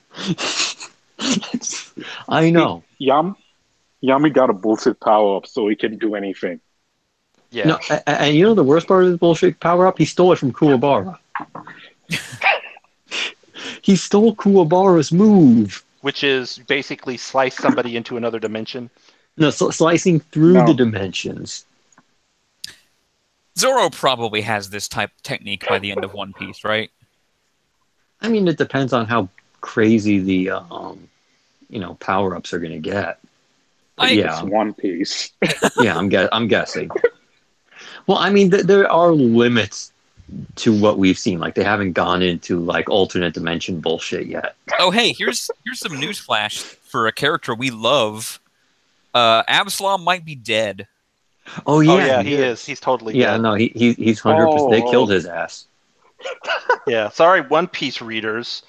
I know. Yami got a bullshit power-up so he can do anything. Yeah. No, and you know the worst part of this bullshit power-up? He stole it from Kuwabara. He stole Kuwabara's move. Which is basically slice somebody into another dimension. No, slicing through the dimensions. Zoro probably has this type of technique by the end of One Piece, right? I mean, it depends on how crazy the power-ups are going to get. It's One Piece. Yeah, I'm guessing. Well, I mean, there are limits to what we've seen. Like, they haven't gone into like alternate dimension bullshit yet. Oh, hey, here's some newsflash for a character we love. Absalom might be dead. Oh yeah, he is. He's totally dead. Yeah, no, he's 100%. They killed his ass. Yeah, sorry, One Piece readers.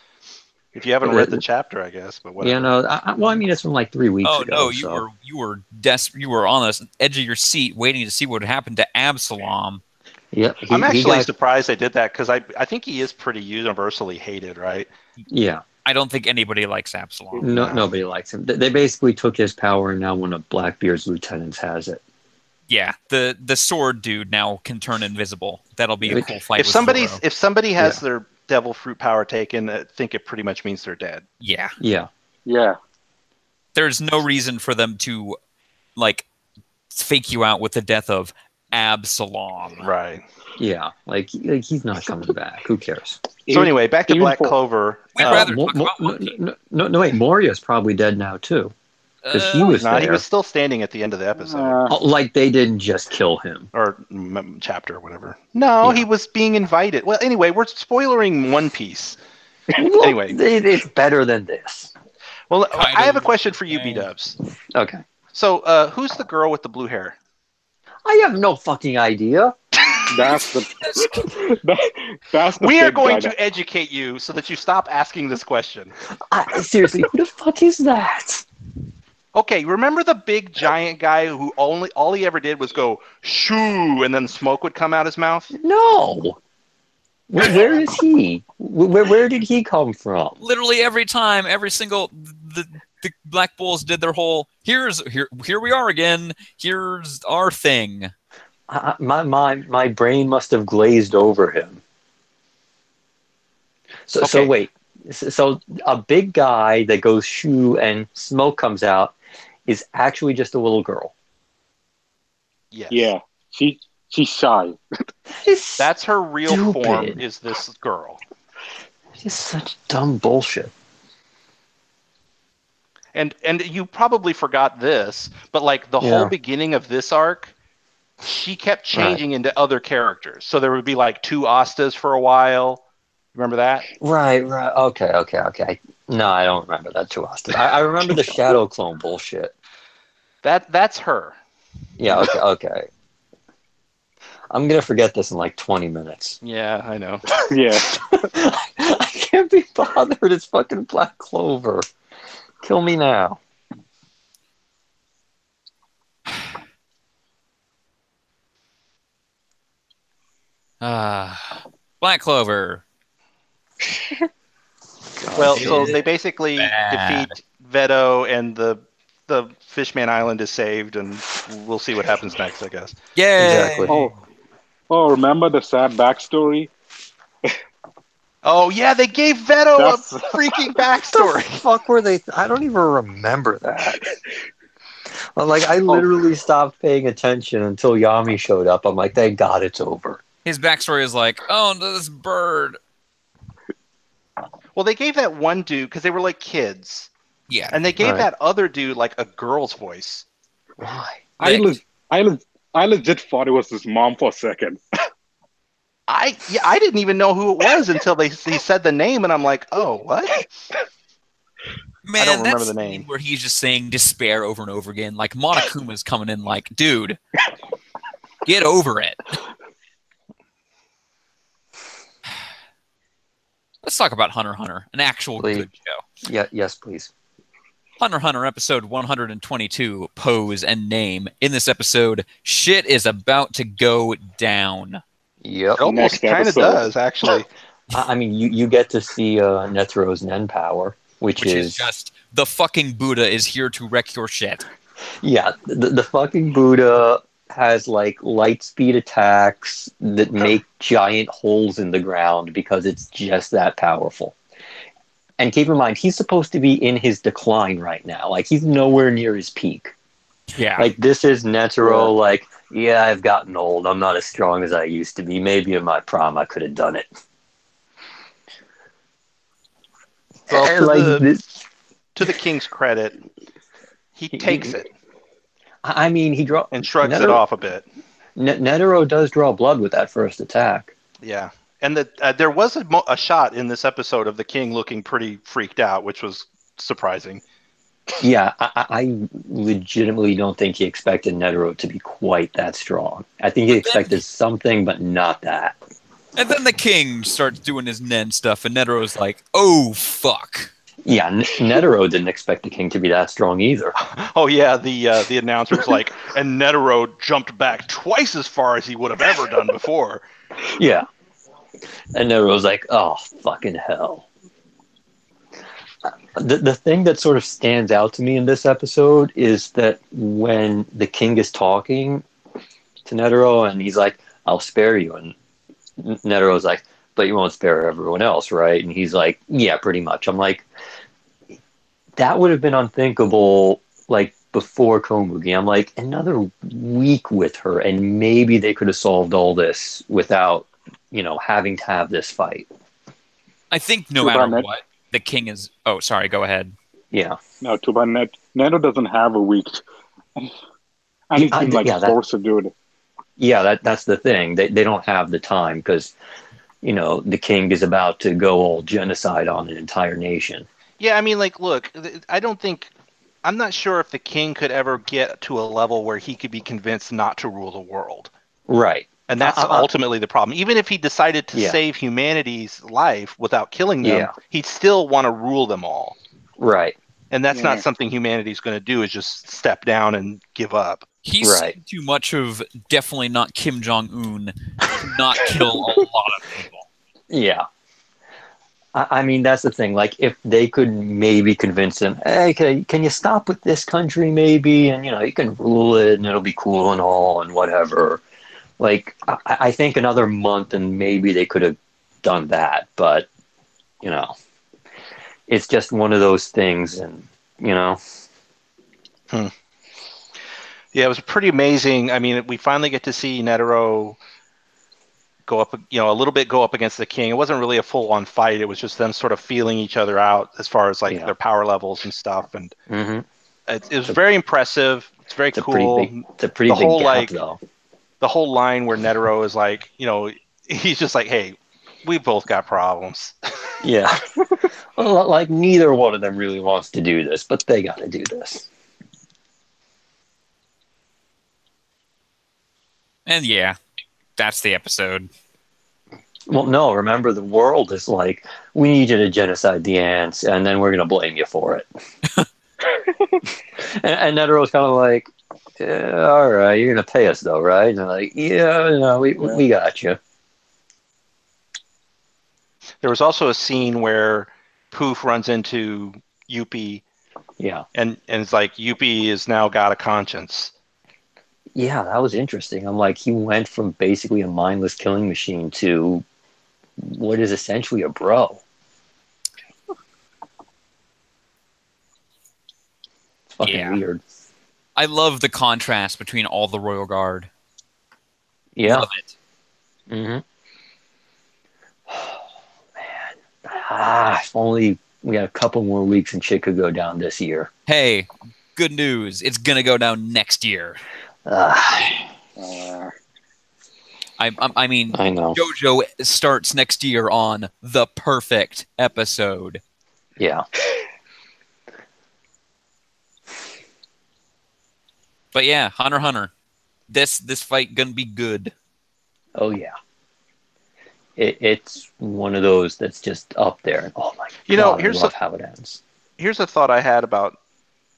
If you haven't read the chapter, I guess, but whatever. You know, well, I mean, it's from like 3 weeks Oh ago. no, so. you were on the edge of your seat waiting to see what would happen to Absalom. Yeah, I'm actually surprised they did that because I think he is pretty universally hated, right? Yeah. I don't think anybody likes Absalom. No, nobody likes him. They basically took his power, and now one of Blackbeard's lieutenants has it. Yeah, the sword dude now can turn invisible. That'll be a cool fight. If somebody has their devil fruit power taken, I think it pretty much means they're dead. Yeah. Yeah. There's no reason for them to like fake you out with the death of Absalom. Right. Yeah, like he's not coming back. Who cares? So anyway, back to Black Clover. We'd rather talk about Monkey. No, wait. Moria's probably dead now too, because he was there. He was still standing at the end of the episode. Like they didn't just kill him or chapter or whatever. No, he was being invited. Well, anyway, we're spoiling One Piece. Anyway, it's better than this. Well, I have a question for you, B-Dubs. Okay. So, who's the girl with the blue hair? I have no fucking idea. That's the. We are going to educate you so that you stop asking this question. Seriously, who the fuck is that? Okay, remember the big giant guy who all he ever did was go shoo, and then smoke would come out his mouth? No. Where is he? Where did he come from? Literally every time, every single the Black Bulls did their whole here we are again. Here's our thing. My brain must have glazed over him. So wait. So a big guy that goes shoo and smoke comes out is actually just a little girl. Yes. Yeah. She's shy. That's her real form. Is this girl? It's such dumb bullshit. And you probably forgot this, but like the whole beginning of this arc, she kept changing into other characters. So there would be like 2 Astas for a while. Remember that? Right. Okay. No, I don't remember that 2 Astas. I remember the Shadow Clone bullshit. That's her. Yeah. Okay. I'm gonna forget this in like 20 minutes. Yeah, I know. Yeah. I can't be bothered. It's fucking Black Clover. Kill me now. Black Clover. Well, so they basically defeat Veto, and the Fishman Island is saved, and we'll see what happens next, I guess. Yeah. Exactly. Oh, remember the sad backstory? Oh yeah, they gave Veto a freaking backstory. What the fuck were they? I don't even remember that. Like I literally stopped paying attention until Yami showed up. I'm like, thank God it's over. His backstory is like, oh, this bird. Well, they gave that one dude because they were like kids. Yeah. And they gave that other dude like a girl's voice. Why? I legit thought it was his mom for a second. I didn't even know who it was until he said the name, and I'm like, oh, what? Man, I don't remember that's the name. Where he's just saying despair over and over again. Like Monokuma's coming in like, dude, get over it. Let's talk about Hunter x Hunter, an actual good show. Yeah, yes, please. Hunter x Hunter episode 122, Pose and Name. In this episode, shit is about to go down. Yep. It almost kind of does, actually. I mean, you get to see Netero's Nen power, which is just the fucking Buddha is here to wreck your shit. Yeah, the fucking Buddha has like light speed attacks that make giant holes in the ground because it's just that powerful. And keep in mind, he's supposed to be in his decline right now. Like, he's nowhere near his peak. Yeah. Like, this is Netero, like, yeah, I've gotten old. I'm not as strong as I used to be. Maybe in my prime I could have done it. Well, to the king's credit, he takes it. I mean, he and shrugs it off a bit. Netero does draw blood with that first attack. Yeah. And there was a shot in this episode of the king looking pretty freaked out, which was surprising. Yeah, I legitimately don't think he expected Netero to be quite that strong. I think he expected something, but not that. And then the king starts doing his Nen stuff, and Netero's like, "Oh fuck." Yeah, Netero didn't expect the king to be that strong either. Oh yeah, the announcer's like, and Netero jumped back twice as far as he would have ever done before. Yeah. And Netero's like, oh, fucking hell. The thing that sort of stands out to me in this episode is that when the king is talking to Netero and he's like, I'll spare you. And Netero's like, but you won't spare everyone else, right? And he's like, yeah, pretty much. I'm like, that would have been unthinkable, like, before Komugi. I'm like, another week with her, and maybe they could have solved all this without, having to have this fight. I think no matter what, the king is. Oh, sorry. Go ahead. Yeah. No, too bad Neto doesn't have a week. And he's been forced to do it. Yeah, that's the thing. They don't have the time because, the king is about to go all genocide on an entire nation. Yeah, I mean, like, look, I'm not sure if the king could ever get to a level where he could be convinced not to rule the world. Right. And that's ultimately the problem. Even if he decided to save humanity's life without killing them, he'd still want to rule them all. Right. And that's not something humanity's going to do, is just step down and give up. He's seen too much of definitely not Kim Jong-un to not kill a lot of people. Yeah. I mean, that's the thing. Like, if they could maybe convince him, hey, can you stop with this country maybe? And, you can rule it and it'll be cool and all and whatever. Like, I think another month and maybe they could have done that. But, it's just one of those things. And, Yeah, it was pretty amazing. I mean, we finally get to see Netero go up, a little bit go up against the king. It wasn't really a full-on fight. It was just them sort of feeling each other out as far as their power levels and stuff. And it was very impressive. It's very cool. It's a pretty big gap, though. The whole line where Netero is like, he's just like, hey, we both got problems. Yeah. Well, like, neither one of them really wants to do this, but they got to do this. And yeah, that's the episode. Well, no, remember, the world is like, we need you to genocide the ants, and then we're going to blame you for it. and Netero's kind of like, all right, you're going to pay us, though, right? And they're like, yeah, no, we got you. There was also a scene where Poof runs into Yuppie. Yeah. And it's like, Yuppie has now got a conscience. Yeah, that was interesting. I'm like, he went from basically a mindless killing machine to what is essentially a bro. It's fucking weird. I love the contrast between all the Royal Guard. Yeah. Love it. Mm-hmm. Oh, man. If only we had a couple more weeks and shit could go down this year. Hey, good news. It's going to go down next year. I mean, I know. JoJo starts next year on the perfect episode. Yeah. But yeah, Hunter x Hunter. This fight gonna be good. Oh yeah. It's one of those that's just up there. Oh my god! I love how it ends. Here's a thought I had about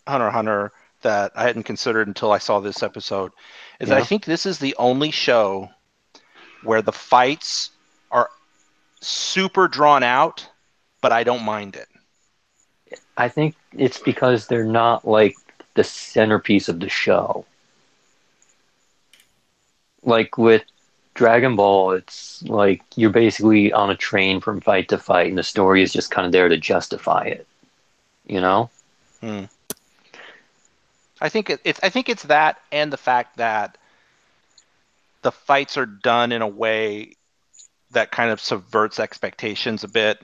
Hunter x Hunter that I hadn't considered until I saw this episode. Is that I think this is the only show where the fights are super drawn out, but I don't mind it. I think it's because they're not like the centerpiece of the show. Like with Dragon Ball, it's like you're basically on a train from fight to fight, and the story is just kind of there to justify it. I think it's that, and the fact that the fights are done in a way that kind of subverts expectations a bit.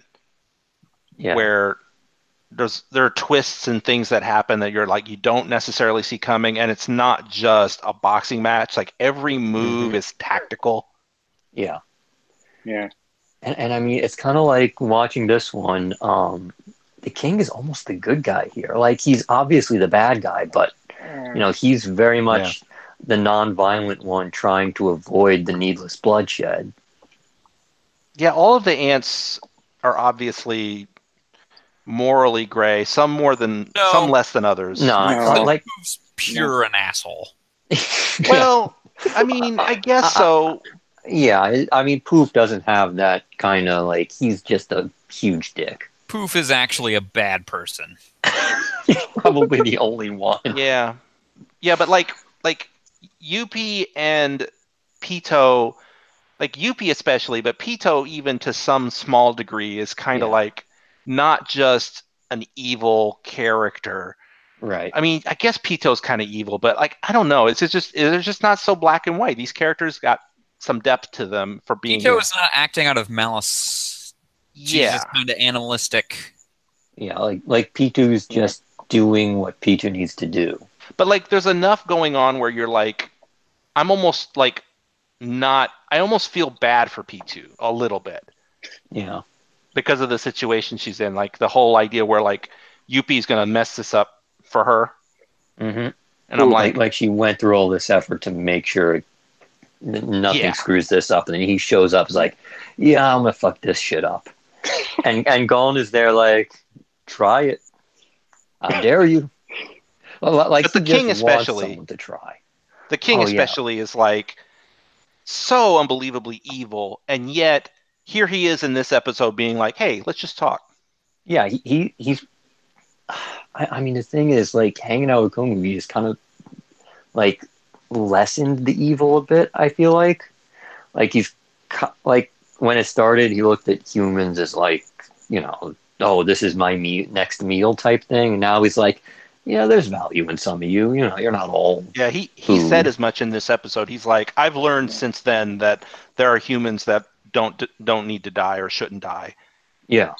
Yeah. Where there are twists and things that happen that you're like, you don't necessarily see coming, and it's not just a boxing match. Like, every move is tactical. Yeah. Yeah. And I mean, it's kind of like watching this one. The king is almost the good guy here. Like, he's obviously the bad guy, but he's very much the non-violent one trying to avoid the needless bloodshed. Yeah, all of the ants are obviously morally gray. Some No. less than others. No, No. like Who's pure an asshole? Well, I mean, I guess so. yeah. I mean, Poof doesn't have that kind of like. He's just a huge dick. Poof is actually a bad person. Probably the only one. Yeah, yeah, but like Yuppie and Pito, like Yuppie especially, but Pito even to some small degree is kind of Yeah. like not just an evil character. Right. I mean, I guess Pito's kind of evil, but like I don't know. It's just they're just not so black and white. These characters got some depth to them for being. Pito is not acting out of malice. She's Yeah, just kind of animalistic. Yeah. Like Pitu's just doing what Pitu needs to do. but like there's enough going on where you're like, I'm almost like not. I almost feel bad for P2 a little bit Yeah. because of the situation she's in. Like the whole idea where like Yuppie's gonna mess this up for her, Mm-hmm. and I'm Like she went through all this effort to make sure nothing Yeah. screws this up, and then he shows up, is like, yeah, I'm gonna fuck this shit up, and Gon is there like, try it, I dare you. Like But the he king just wants especially- someone to try. the king Oh, yeah. especially is like so unbelievably evil, and yet here he is in this episode being like, hey, let's just talk. Yeah, he's. I mean, the thing is, like, hanging out with Komugi is kind of like lessened the evil a bit. I feel like he's like when it started, he looked at humans as like, oh, this is my next meal type thing. And now he's like, yeah, there's value in some of you. You're not all. Yeah, he food. said as much in this episode. He's like, I've learned since then that there are humans that don't need to die or shouldn't die. Yeah.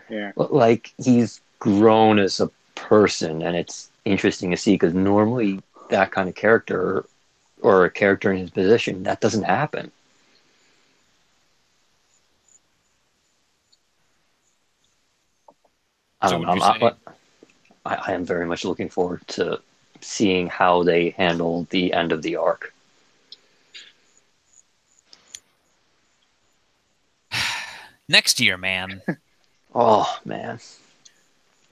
Yeah. Like he's grown as a person, and it's interesting to see because normally that kind of character or a character in his position, that doesn't happen. I So don't would know. you say? I am very much looking forward to seeing how they handle the end of the arc. Next year, man. Oh man,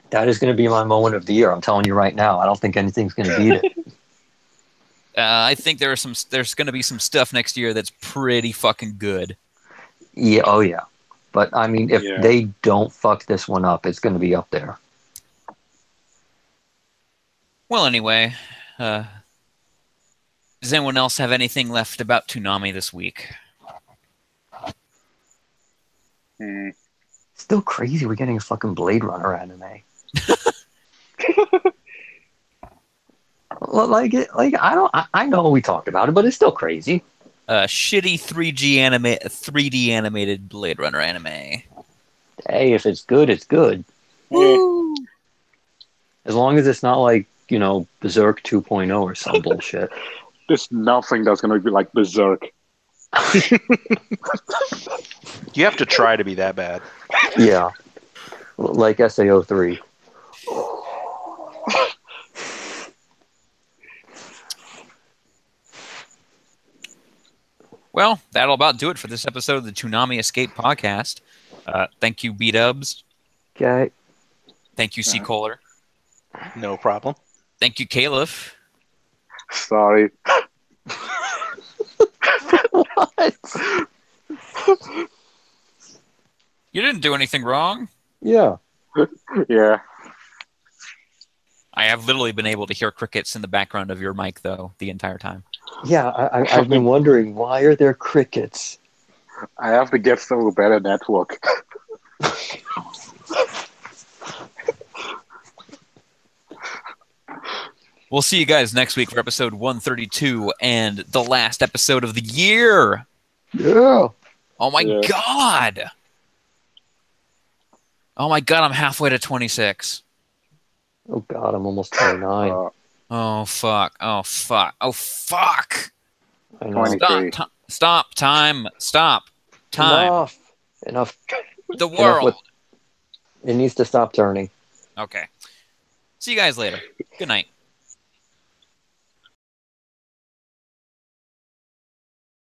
that is going to be my moment of the year. I'm telling you right now. I don't think anything's going to beat it. I think there's going to be some stuff next year that's pretty fucking good. Yeah. Oh yeah. But I mean, if Yeah. they don't fuck this one up, it's going to be up there. Well, anyway, does anyone else have anything left about Toonami this week? Hmm. Still crazy. We're getting a fucking Blade Runner anime. I know we talked about it, but it's still crazy. Shitty 3D animated Blade Runner anime. Hey, if it's good, it's good. Woo! As long as it's not like, Berserk 2.0 or some bullshit. There's nothing that's gonna be like Berserk. You have to try to be that bad. Yeah. Like SAO3. Well, that'll about do it for this episode of the Toonami Escape podcast. Thank you, B-Dubs. Okay. Thank you, C. Kohler. No problem. Thank you, Caliph. Sorry. What? You didn't do anything wrong. Yeah. Yeah. I have literally been able to hear crickets in the background of your mic, though, the entire time. Yeah, I've been wondering, why are there crickets? I have to get some better network. We'll see you guys next week for episode 132 and the last episode of the year. Yeah. Oh my Yeah. god. Oh my god, I'm halfway to 26. Oh god, I'm almost 29. Oh fuck. Oh fuck. Oh fuck. I know. 20. Stop time. Stop time. Enough. The world. It needs to stop turning. Okay. See you guys later. Good night.